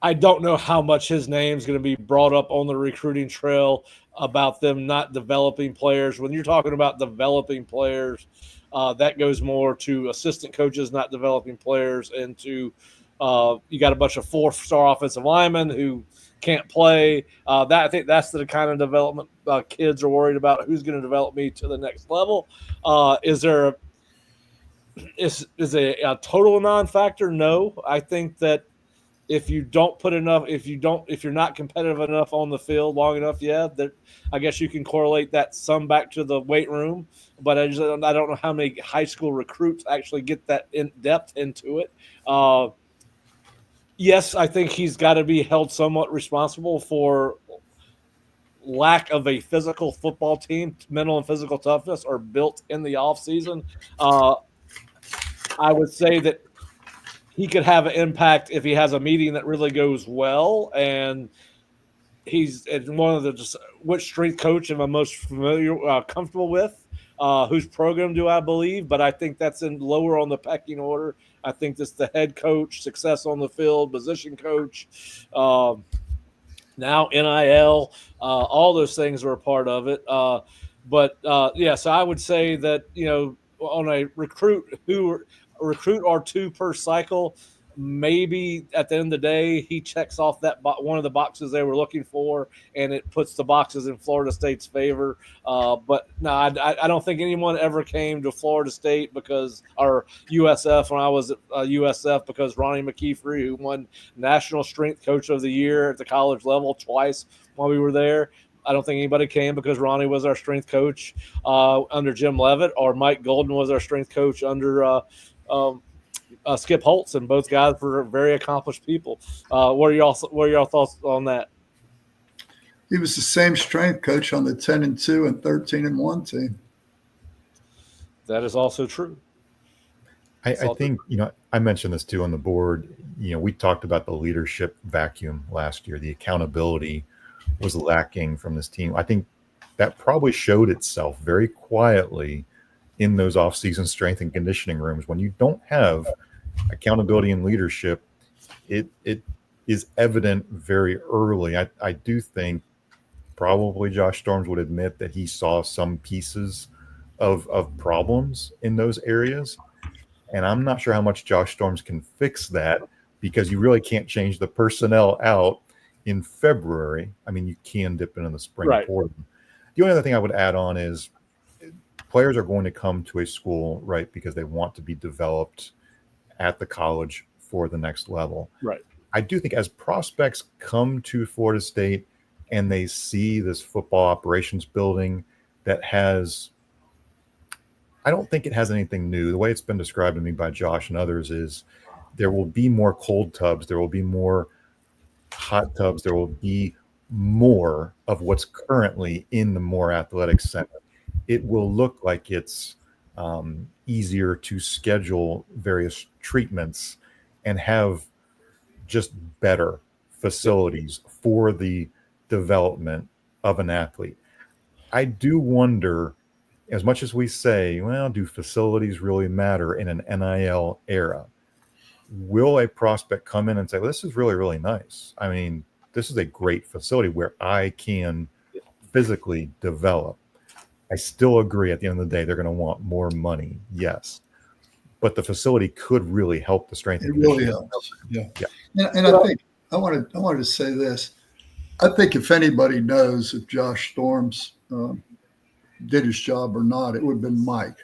[SPEAKER 1] I don't know how much his name's going to be brought up on the recruiting trail about them not developing players. When you're talking about developing players, that goes more to assistant coaches not developing players, and to you got a bunch of 4-star offensive linemen who can't play. I think that's the kind of development kids are worried about. Who's going to develop me to the next level? Is there is a total non-factor? No, I think that if you don't put enough, if you're not competitive enough on the field long enough, that I guess you can correlate that some back to the weight room. But I don't know how many high school recruits actually get that in depth into it. Yes, I think he's got to be held somewhat responsible for lack of a physical football team. Mental and physical toughness are built in the offseason. I would say that he could have an impact if he has a meeting that really goes well, and he's one of the just which strength coach am I most comfortable with, whose program do I believe, but I think that's in lower on the pecking order. I think that's the head coach, success on the field, position coach, now NIL, all those things are a part of it. So I would say that, on a recruit or two per cycle, maybe at the end of the day, he checks off that one of the boxes they were looking for, and it puts the boxes in Florida State's favor. But no, I don't think anyone ever came to Florida State or USF when I was at USF because Ronnie McKeefery, who won National Strength Coach of the Year at the college level twice while we were there. I don't think anybody came because Ronnie was our strength coach under Jim Levitt, or Mike Golden was our strength coach under Skip Holtz, and both guys were very accomplished people. What are y'all thoughts on that?
[SPEAKER 3] He was the same strength coach on the 10-2 and 13-1 team.
[SPEAKER 1] That is also true.
[SPEAKER 2] I think, I mentioned this too on the board. We talked about the leadership vacuum last year. The accountability was lacking from this team. I think that probably showed itself very quietly in those off-season strength and conditioning rooms. When you don't have accountability and leadership, it is evident very early. I do think probably Josh Storms would admit that he saw some pieces of problems in those areas. And I'm not sure how much Josh Storms can fix that, because you really can't change the personnel out in February. I mean, you can dip into the spring portal. The only other thing I would add on is players are going to come to a school, right, because they want to be developed at the college for the next level.
[SPEAKER 1] Right.
[SPEAKER 2] I do think as prospects come to Florida State and they see this football operations building that has, I don't think it has anything new. The way it's been described to me by Josh and others is there will be more cold tubs, there will be more hot tubs, there will be more of what's currently in the more athletic center. It will look like it's easier to schedule various treatments and have just better facilities for the development of an athlete. I do wonder, as much as we say, well, do facilities really matter in an NIL era? Will a prospect come in and say, well, this is really, really nice. I mean, this is a great facility where I can physically develop. I still agree at the end of the day, they're going to want more money. Yes. But the facility could really help the strength.
[SPEAKER 3] It really helps. Yeah. And I think I wanted to say this. I think if anybody knows if Josh Storms did his job or not, it would have been Mike.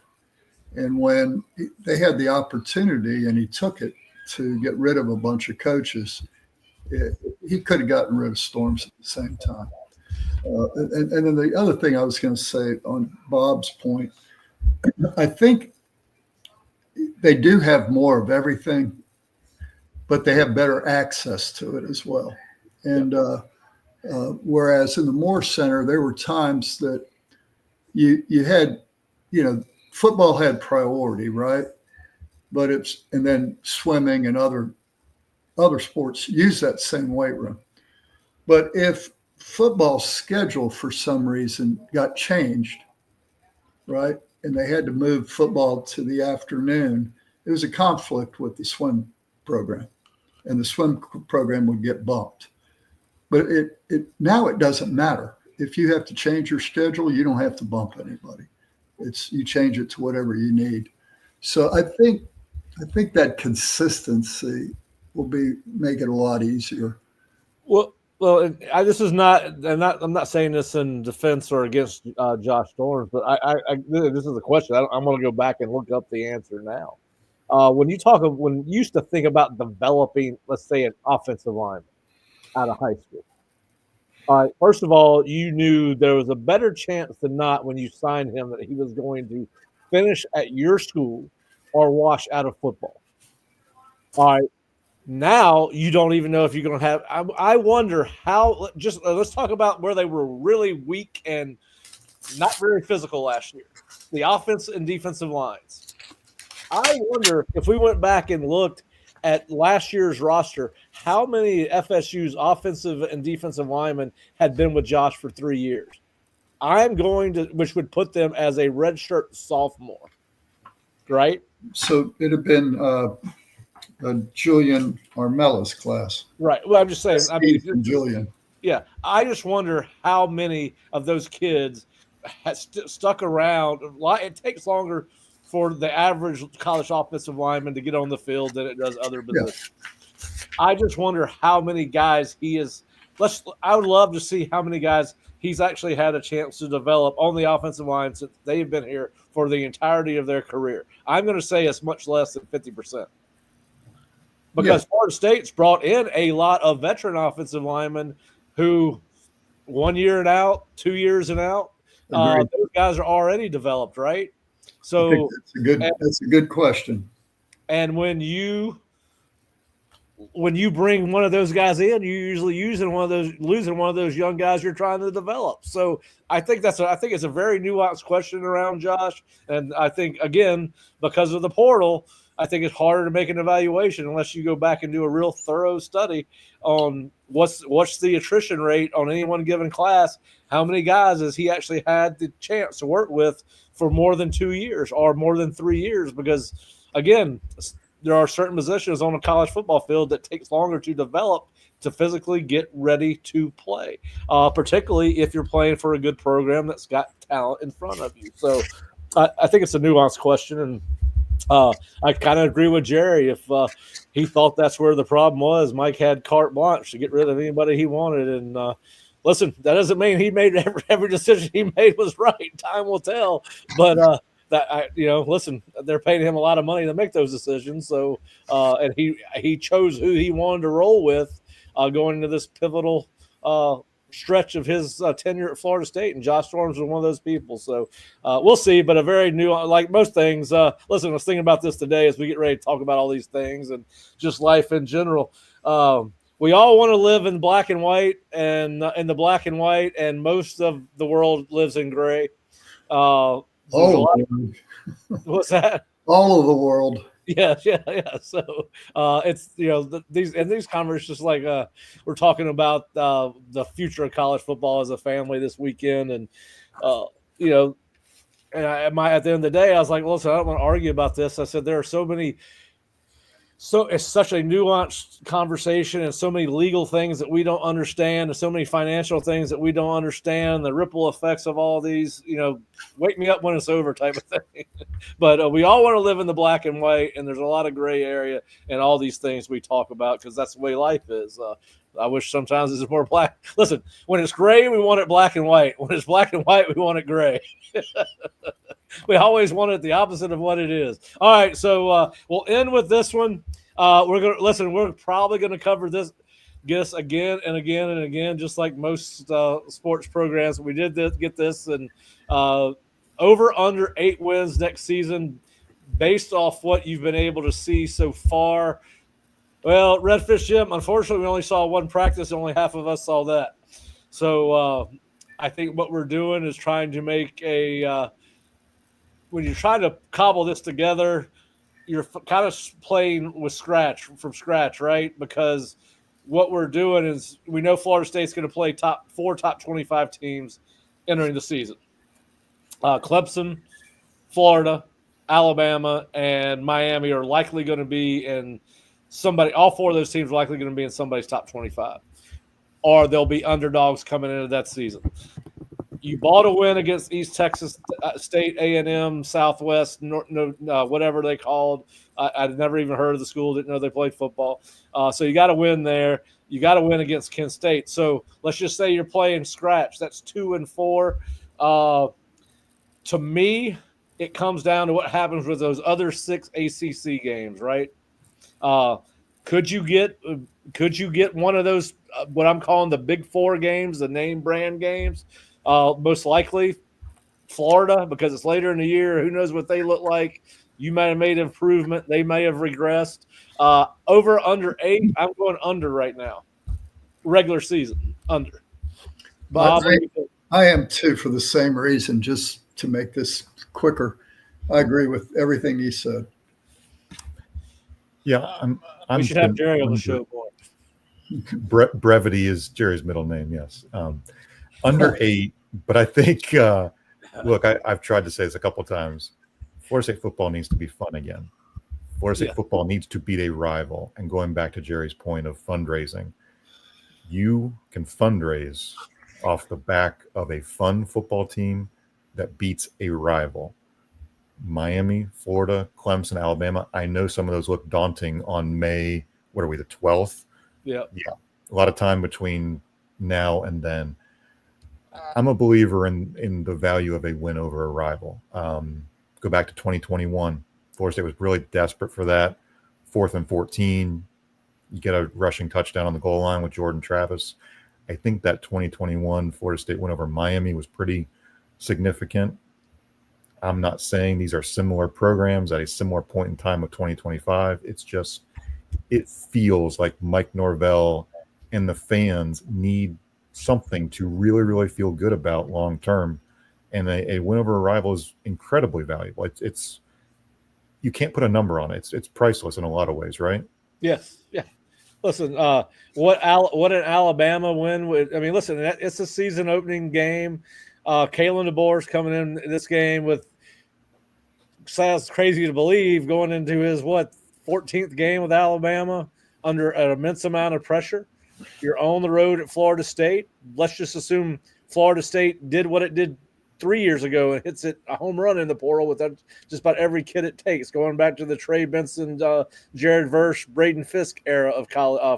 [SPEAKER 3] And when they had the opportunity and he took it to get rid of a bunch of coaches, he could have gotten rid of Storms at the same time. And then the other thing I was going to say on Bob's point, I think they do have more of everything, but they have better access to it as well. And whereas in the Moore Center, there were times that you had, football had priority, right? But and then swimming and other other sports use that same weight room. But if football's schedule for some reason got changed, right, and they had to move football to the afternoon, it was a conflict with the swim program, and the swim program would get bumped. But now it doesn't matter. If you have to change your schedule, you don't have to bump anybody. You change it to whatever you need. So I think that consistency will make it a lot easier.
[SPEAKER 1] Well, this is not. I'm not saying this in defense or against Josh Storms, but this is a question. I'm going to go back and look up the answer now. When you used to think about developing, let's say, an offensive lineman out of high school. All right. First of all, you knew there was a better chance than not when you signed him that he was going to finish at your school or wash out of football. All right. Now you don't even know if you're going to have. I wonder how. Just let's talk about where they were really weak and not very physical last year. The offensive and defensive lines. I wonder if we went back and looked at last year's roster, how many FSU's offensive and defensive linemen had been with Josh for 3 years. Which would put them as a redshirt sophomore, right?
[SPEAKER 3] So it'd have been Julian Armella's class.
[SPEAKER 1] Right. Well, I'm just saying.
[SPEAKER 3] Julian.
[SPEAKER 1] Yeah. I just wonder how many of those kids have stuck around. It takes longer for the average college offensive lineman to get on the field than it does other positions. Yeah. I just wonder how many guys he is. I would love to see how many guys he's actually had a chance to develop on the offensive line since they've been here for the entirety of their career. I'm going to say it's much less than 50%. Because Florida State's brought in a lot of veteran offensive linemen who 1 year and out, 2 years and out, those guys are already developed, right? So
[SPEAKER 3] that's a good question.
[SPEAKER 1] And when you bring one of those guys in, you're usually losing one of those young guys you're trying to develop. So I think it's a very nuanced question around Josh. And I think, again, because of the portal, I think it's harder to make an evaluation unless you go back and do a real thorough study on what's the attrition rate on any one given class. How many guys has he actually had the chance to work with for more than 2 years or more than 3 years? Because, again, there are certain positions on a college football field that takes longer to develop to physically get ready to play, particularly if you're playing for a good program that's got talent in front of you. So I think it's a nuanced question, and I kind of agree with Jerry. If he thought that's where the problem was, Mike had carte blanche to get rid of anybody he wanted. And listen, that doesn't mean he made every decision he made was right. Time will tell. But listen, they're paying him a lot of money to make those decisions. So and he chose who he wanted to roll with going into this pivotal stretch of his tenure at Florida State, and Josh Storms was one of those people. So we'll see, but a very new, like most things. Listen, I was thinking about this today as we get ready to talk about all these things and just life in general. We all want to live in black and white, and in the black and white, and most of the world lives in gray. What's that?
[SPEAKER 3] All of the world.
[SPEAKER 1] Yeah. So it's these conversations, like we're talking about the future of college football as a family this weekend, and and at the end of the day, I was like, well, listen, I don't want to argue about this. I said there are so it's such a nuanced conversation, and so many legal things that we don't understand, and so many financial things that we don't understand, the ripple effects of all these, wake me up when it's over type of thing. But we all want to live in the black and white, and there's a lot of gray area and all these things we talk about because that's the way life is. I wish sometimes it's more black. Listen, when it's gray, we want it black and white. When it's black and white, we want it gray. We always want it the opposite of what it is. All right, so we'll end with this one. We're probably going to cover this again and again and again, just like most sports programs. We did get this, and over under 8 wins next season, based off what you've been able to see so far. Well, Redfish Jim, unfortunately, we only saw one practice. Only half of us saw that. So I think what we're doing is trying to make when you try to cobble this together, you're kind of playing from scratch, right? Because what we're doing is we know Florida State's going to play top 25 teams entering the season. Clemson, Florida, Alabama, and Miami are likely going to be in all 4 of those teams are likely going to be in somebody's top 25. Or they'll be underdogs coming into that season. You bought a win against East Texas State, A&M, Southwest, whatever they called. I'd never even heard of the school, didn't know they played football. So you got to win there. You got to win against Kent State. So let's just say you're playing scratch. That's 2-4. To me, it comes down to what happens with those other 6 ACC games, right? Could you get one of those what I'm calling the Big 4 games, the name brand games? Most likely Florida, because it's later in the year. Who knows what they look like? You might have made improvement. They may have regressed. Over under 8, I'm going under right now. Regular season, under. Bob,
[SPEAKER 3] I am too, for the same reason, just to make this quicker. I agree with everything he said.
[SPEAKER 2] Yeah,
[SPEAKER 1] we should have Jerry on the show more.
[SPEAKER 2] Brevity is Jerry's middle name, yes. Under 8, but I think, look, I've tried to say this a couple of times. Florida State football needs to be fun again. Florida State football needs to beat a rival. And going back to Jerry's point of fundraising, you can fundraise off the back of a fun football team that beats a rival. Miami, Florida, Clemson, Alabama. I know some of those look daunting on May, what are we, the 12th?
[SPEAKER 1] Yeah.
[SPEAKER 2] A lot of time between now and then. I'm a believer in the value of a win over a rival. Go back to 2021. Florida State was really desperate for that. 4th and 14. You get a rushing touchdown on the goal line with Jordan Travis. I think that 2021 Florida State win over Miami was pretty significant. I'm not saying these are similar programs at a similar point in time of 2025. It's just, it feels like Mike Norvell and the fans need something to really, really feel good about long term. And a win over a rival is incredibly valuable. It's you can't put a number on it. It's priceless in a lot of ways, right?
[SPEAKER 1] Yes. Yeah. Listen, what an Alabama win would. I mean, listen, it's a season opening game. Kalen DeBoer's coming in this game with, sounds crazy to believe, going into his 14th game with Alabama under an immense amount of pressure. You're on the road at Florida State. Let's just assume Florida State did what it did 3 years ago and hits it a home run in the portal with just about every kid it takes, going back to the Trey Benson, Jared Verse, Braden Fisk era of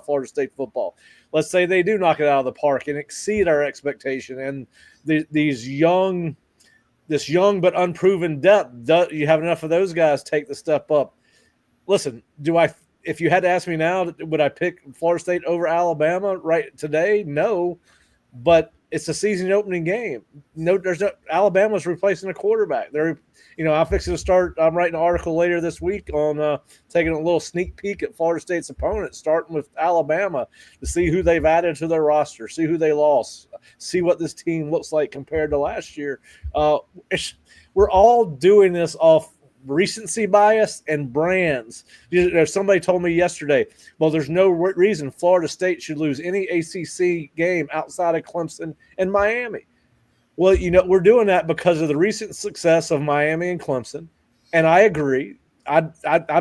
[SPEAKER 1] Florida State football. Let's say they do knock it out of the park and exceed our expectation, and this young but unproven depth, you have enough of those guys take the step up. Listen, if you had to ask me now, would I pick Florida State over Alabama right today? No, but it's a season opening game. No, Alabama's replacing a quarterback. I'm fixing to start. I'm writing an article later this week on taking a little sneak peek at Florida State's opponents, starting with Alabama to see who they've added to their roster, see who they lost, see what this team looks like compared to last year. We're all doing this off recency bias and brands. Somebody told me yesterday, well, there's no reason Florida State should lose any ACC game outside of Clemson and Miami. Well, we're doing that because of the recent success of Miami and Clemson, and I agree. I'm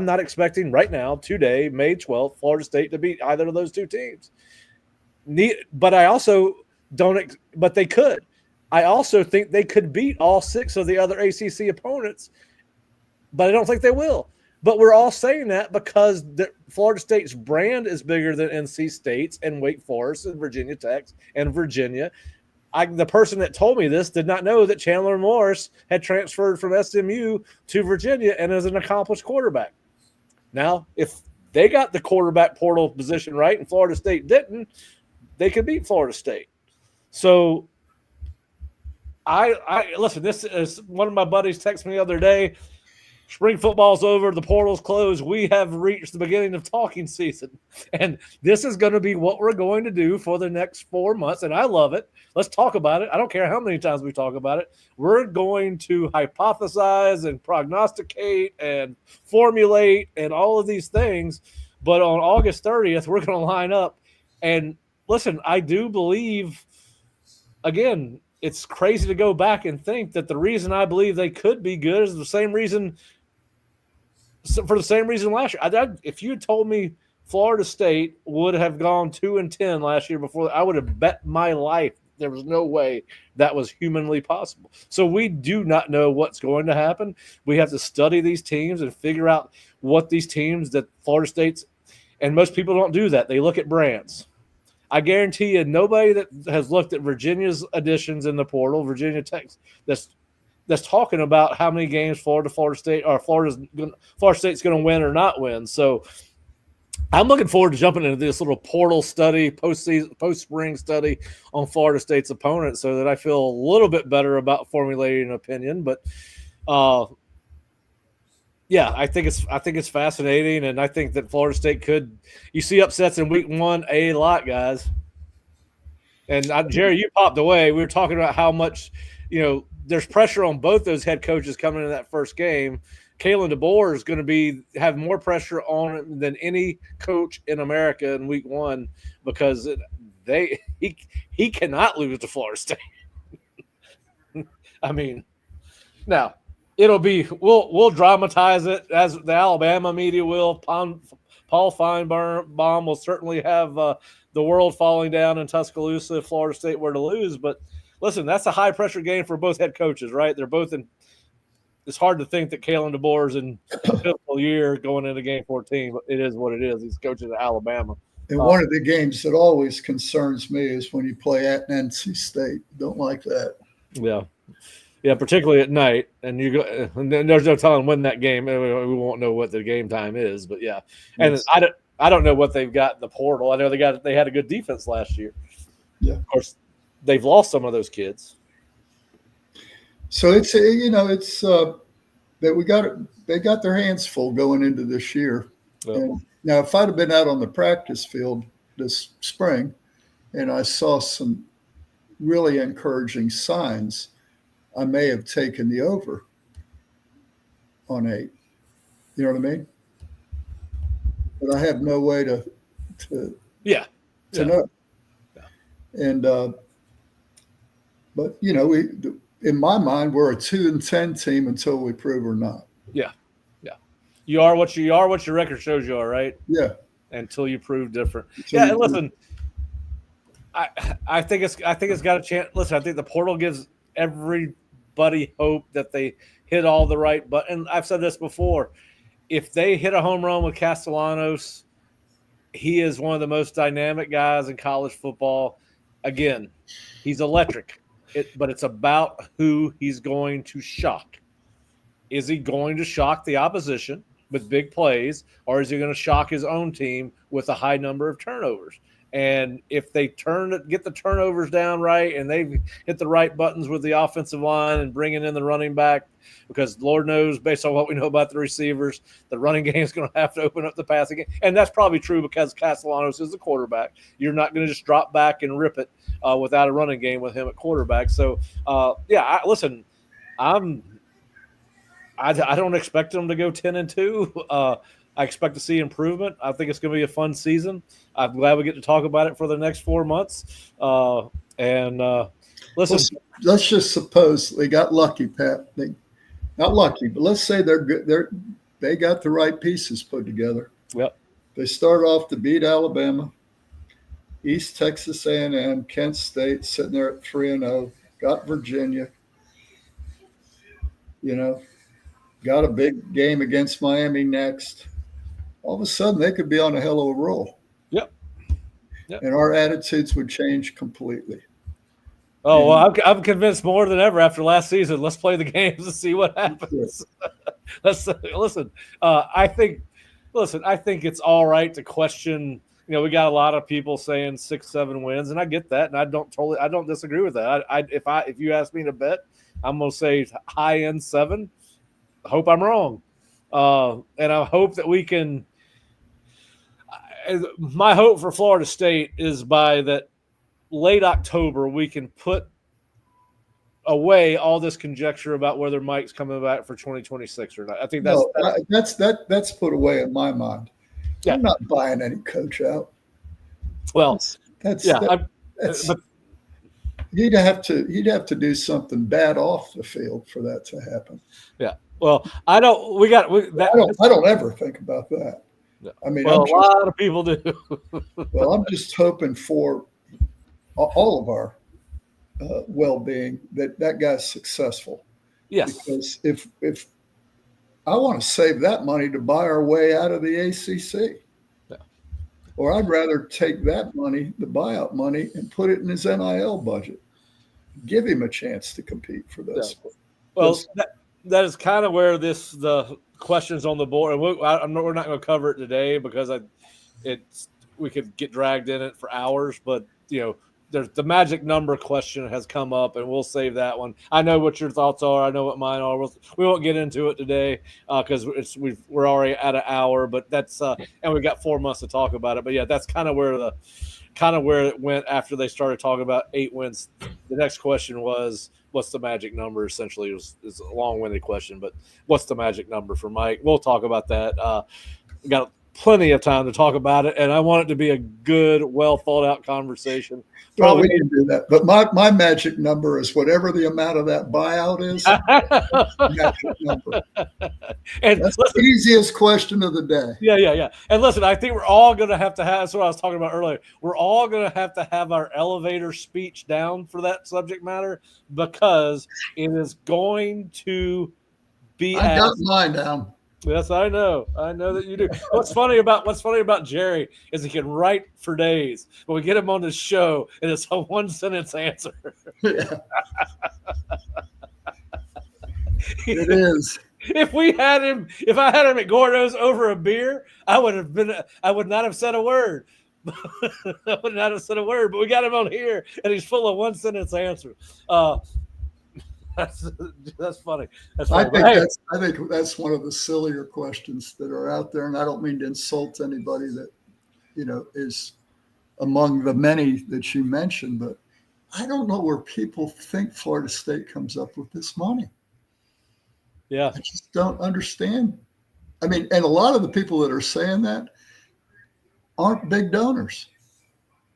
[SPEAKER 1] not expecting right now, today, May 12th, Florida State to beat either of those two teams. But I also don't. But they could. I also think they could beat all 6 of the other ACC opponents, but I don't think they will. But we're all saying that because Florida State's brand is bigger than NC State's and Wake Forest and Virginia Tech and Virginia. The person that told me this did not know that Chandler Morris had transferred from SMU to Virginia and is an accomplished quarterback. Now, if they got the quarterback portal position right and Florida State didn't, they could beat Florida State. So I listen, this is one of my buddies texted me the other day. spring football's over, the portal's closed. We have reached the beginning of talking season. And this is going to be what we're going to do for the next 4 months. And I love it. Let's talk about it. I don't care how many times we talk about it. We're going to hypothesize and prognosticate and formulate and all of these things. But on August 30th, we're going to line up. And listen, I do believe, again, it's crazy to go back and think that the reason I believe they could be good is the same reason – for the same reason last year. If you had told me Florida State would have gone 2-10 last year before, I would have bet my life there was no way that was humanly possible. So we do not know what's going to happen. We have to study these teams and figure out what these teams that Florida State's – and most people don't do that. They look at brands. I guarantee you nobody that has looked at Virginia's additions in the portal, Virginia Tech, that's talking about how many games Florida State's going to win or not win. So I'm looking forward to jumping into this little portal study, post-spring study on Florida State's opponent, so that I feel a little bit better about formulating an opinion. But yeah, I think it's fascinating, and I think that Florida State could. You see upsets in week 1 a lot, guys. And Jerry, you popped away. We were talking about how much, there's pressure on both those head coaches coming into that first game. Kalen DeBoer is going to have more pressure on him than any coach in America in week 1 because he cannot lose to Florida State. I mean, now it'll be we'll dramatize it as the Alabama media will. Paul Feinbaum will certainly have the world falling down in Tuscaloosa if Florida State were to lose, but listen, that's a high-pressure game for both head coaches, right? They're both in – it's hard to think that Kalen DeBoer is in a pivotal year going into Game 14, but it is what it is. He's coaching at Alabama.
[SPEAKER 3] And one of the games that always concerns me is when you play at NC State. Don't like that.
[SPEAKER 1] Yeah. Yeah, particularly at night. And then there's no telling when that game – we won't know what the game time is, but yeah. And I don't know what they've got in the portal. I know they had a good defense last year.
[SPEAKER 3] Yeah.
[SPEAKER 1] Of course, they've lost some of those kids.
[SPEAKER 3] So it's that they got their hands full going into this year.
[SPEAKER 1] Yep.
[SPEAKER 3] And now, if I'd have been out on the practice field this spring and I saw some really encouraging signs, I may have taken the over on 8. You know what I mean? But I have no way to know.
[SPEAKER 1] Yeah.
[SPEAKER 3] And but in my mind, we're a 2-10 team until we prove we're not.
[SPEAKER 1] Yeah. You are what your record shows you are, right?
[SPEAKER 3] Yeah.
[SPEAKER 1] Until you prove different. And listen, I think it's got a chance. Listen, I think the portal gives everybody hope that they hit all the right buttons. I've said this before. If they hit a home run with Castellanos, he is one of the most dynamic guys in college football. Again, he's electric. But it's about who he's going to shock. Is he going to shock the opposition with big plays, or is he going to shock his own team with a high number of turnovers? And if they get the turnovers down right and they hit the right buttons with the offensive line and bringing in the running back, because Lord knows, based on what we know about the receivers, the running game is going to have to open up the passing game. And that's probably true because Castellanos is the quarterback. You're not going to just drop back and rip it without a running game with him at quarterback. So, listen, I don't expect them to go 10-2. I expect to see improvement. I think it's going to be a fun season. I'm glad we get to talk about it for the next 4 months. Listen,
[SPEAKER 3] let's just suppose they got lucky, Pat. Not lucky, but let's say they're good. They got the right pieces put together.
[SPEAKER 1] Yep.
[SPEAKER 3] They start off to beat Alabama, East Texas A&M, Kent State sitting there at 3-0. Got Virginia. Got a big game against Miami next. All of a sudden, they could be on a hell of a roll.
[SPEAKER 1] Yep.
[SPEAKER 3] And our attitudes would change completely.
[SPEAKER 1] Oh, well, I'm convinced more than ever after last season. Let's play the games and see what happens. Listen. I think it's all right to question. We got a lot of people saying 6-7 wins, and I get that, and I don't disagree with that. If you ask me to bet, I'm gonna say high end 7. Hope I'm wrong. And I hope that we can. My hope for Florida State is by that late October we can put away all this conjecture about whether Mike's coming back for 2026 or not. I think
[SPEAKER 3] that's put away in my mind.
[SPEAKER 1] Yeah.
[SPEAKER 3] I'm not buying any coach out.
[SPEAKER 1] Well,
[SPEAKER 3] that's
[SPEAKER 1] but
[SPEAKER 3] he'd have to do something bad off the field for that to happen.
[SPEAKER 1] Yeah. Well, I don't.
[SPEAKER 3] I don't ever think about that.
[SPEAKER 1] No.
[SPEAKER 3] I mean,
[SPEAKER 1] a lot of people do.
[SPEAKER 3] Well, I'm just hoping for all of our well-being that guy's successful.
[SPEAKER 1] Yes.
[SPEAKER 3] Because if I want to save that money to buy our way out of the ACC.
[SPEAKER 1] Yeah.
[SPEAKER 3] Or I'd rather take that money, the buyout money, and put it in his NIL budget. Give him a chance to compete for this.
[SPEAKER 1] Yeah. Well, that is kind of where the questions on the board, and we're not going to cover it today because we could get dragged in it for hours. But there's the magic number question has come up, and we'll save that one. I know what your thoughts are. I know what mine are. We won't get into it today because we're already at an hour. But that's and we've got 4 months to talk about it. But yeah, that's kind of where it went after they started talking about 8 wins. The next question was, what's the magic number? Essentially, is a long-winded question, but what's the magic number for Mike? We'll talk about that. We got plenty of time to talk about it, and I want it to be a good, well thought out conversation.
[SPEAKER 3] Well, we can do that, but my magic number is whatever the amount of that buyout is. Magic number.
[SPEAKER 1] And
[SPEAKER 3] that's the easiest question of the day.
[SPEAKER 1] Yeah. And listen, I think we're all going to have. That's what I was talking about earlier. We're all going to have our elevator speech down for that subject matter because it is going to be.
[SPEAKER 3] I got mine down.
[SPEAKER 1] Yes, I know. I know that you do. What's funny about Jerry is he can write for days, but we get him on the show and it's a 1-sentence answer.
[SPEAKER 3] Yeah. It is.
[SPEAKER 1] If I had him at Gordo's over a beer, I would not have said a word. I would not have said a word, but we got him on here and he's full of 1-sentence answers. That's funny.
[SPEAKER 3] I think that's one of the sillier questions that are out there, and I don't mean to insult anybody that is among the many that you mentioned, but I don't know where people think Florida State comes up with this money.
[SPEAKER 1] Yeah,
[SPEAKER 3] I just don't understand. I mean, and a lot of the people that are saying that aren't big donors.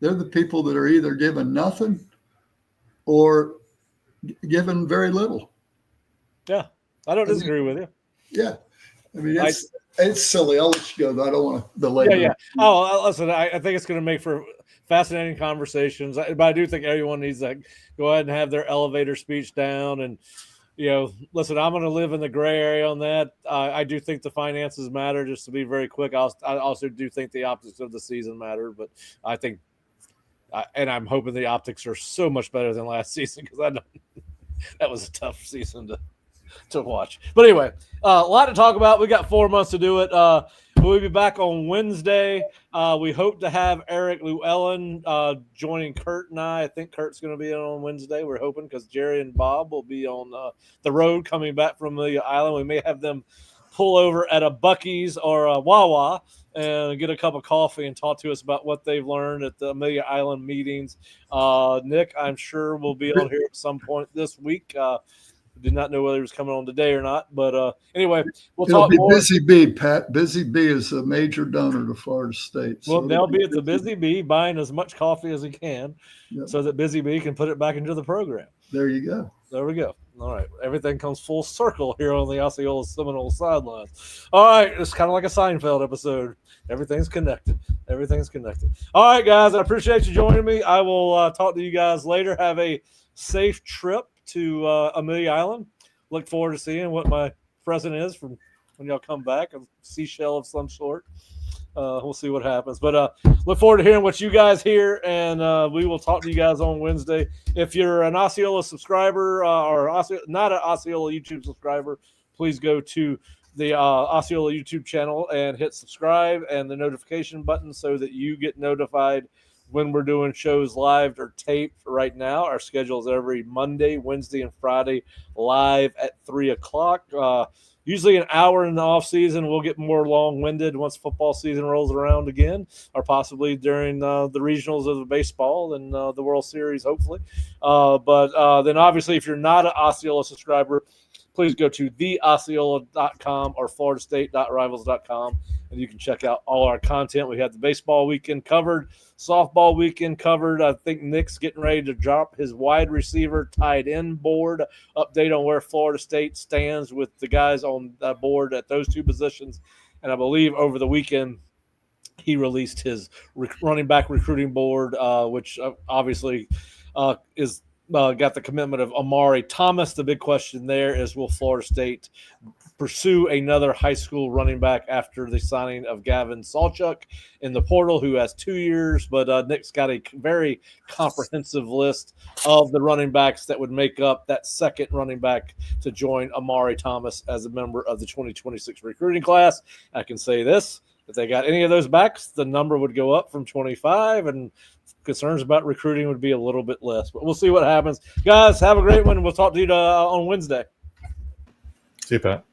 [SPEAKER 3] They're the people that are either giving nothing or given very little.
[SPEAKER 1] Yeah, I don't disagree with you.
[SPEAKER 3] Yeah, I mean it's silly. I'll let you go. I don't want to delay.
[SPEAKER 1] Yeah. Oh, listen, I think it's going to make for fascinating conversations. But I do think everyone needs to go ahead and have their elevator speech down. And listen, I'm going to live in the gray area on that. I do think the finances matter. Just to be very quick, I also do think the optics of the season matter. But I think. And I'm hoping the optics are so much better than last season because I know that was a tough season to watch. But anyway, a lot to talk about. We got 4 months to do it. We'll be back on Wednesday. We hope to have Eric Llewellyn joining Kurt and I. I think Kurt's going to be on Wednesday. We're hoping because Jerry and Bob will be on the road coming back from Amelia Island. We may have them pull over at a Buc-ee's or a Wawa and get a cup of coffee and talk to us about what they've learned at the Amelia Island meetings. Nick, I'm sure, will be on here at some point this week. Did not know whether he was coming on today or not. But anyway, we'll talk more.
[SPEAKER 3] Busy Bee, Pat. Busy Bee is a major donor to Florida State.
[SPEAKER 1] Well, they'll be at the Busy Bee buying as much coffee as he can so that Busy Bee can put it back into the program.
[SPEAKER 3] There you go.
[SPEAKER 1] There we go. All right. Everything comes full circle here on the Osceola Seminole Sidelines. All right. It's kind of like a Seinfeld episode. Everything's connected. Everything's connected. All right, guys. I appreciate you joining me. I will talk to you guys later. Have a safe trip to Amelia Island. Look forward to seeing what my present is from when y'all come back. A seashell of some sort. We'll see what happens. But look forward to hearing what you guys hear, and we will talk to you guys on Wednesday. If you're an Osceola subscriber or not an Osceola YouTube subscriber, please go to the Osceola YouTube channel and hit subscribe and the notification button so that you get notified when we're doing shows live or taped right now. Our schedule is every Monday, Wednesday, and Friday live at 3 o'clock. Usually an hour in the off season. We'll get more long-winded once football season rolls around again, or possibly during the regionals of the baseball and the World Series, hopefully. But then obviously, if you're not an Osceola subscriber, please go to theosceola.com or floridastate.rivals.com, and you can check out all our content. We have the baseball weekend covered, softball weekend covered. I think Nick's getting ready to drop his wide receiver tight end board update on where Florida State stands with the guys on that board at those two positions. And I believe over the weekend he released his running back recruiting board, which obviously is got the commitment of Amari Thomas. The big question there is, will Florida State pursue another high school running back after the signing of Gavin Salchuk in the portal, who has 2 years? But Nick's got a very comprehensive list of the running backs that would make up that second running back to join Amari Thomas as a member of the 2026 recruiting class. I can say this: if they got any of those backs, the number would go up from 25, and concerns about recruiting would be a little bit less. But we'll see what happens. Guys, have a great one. We'll talk to you on Wednesday.
[SPEAKER 2] See you, Pat.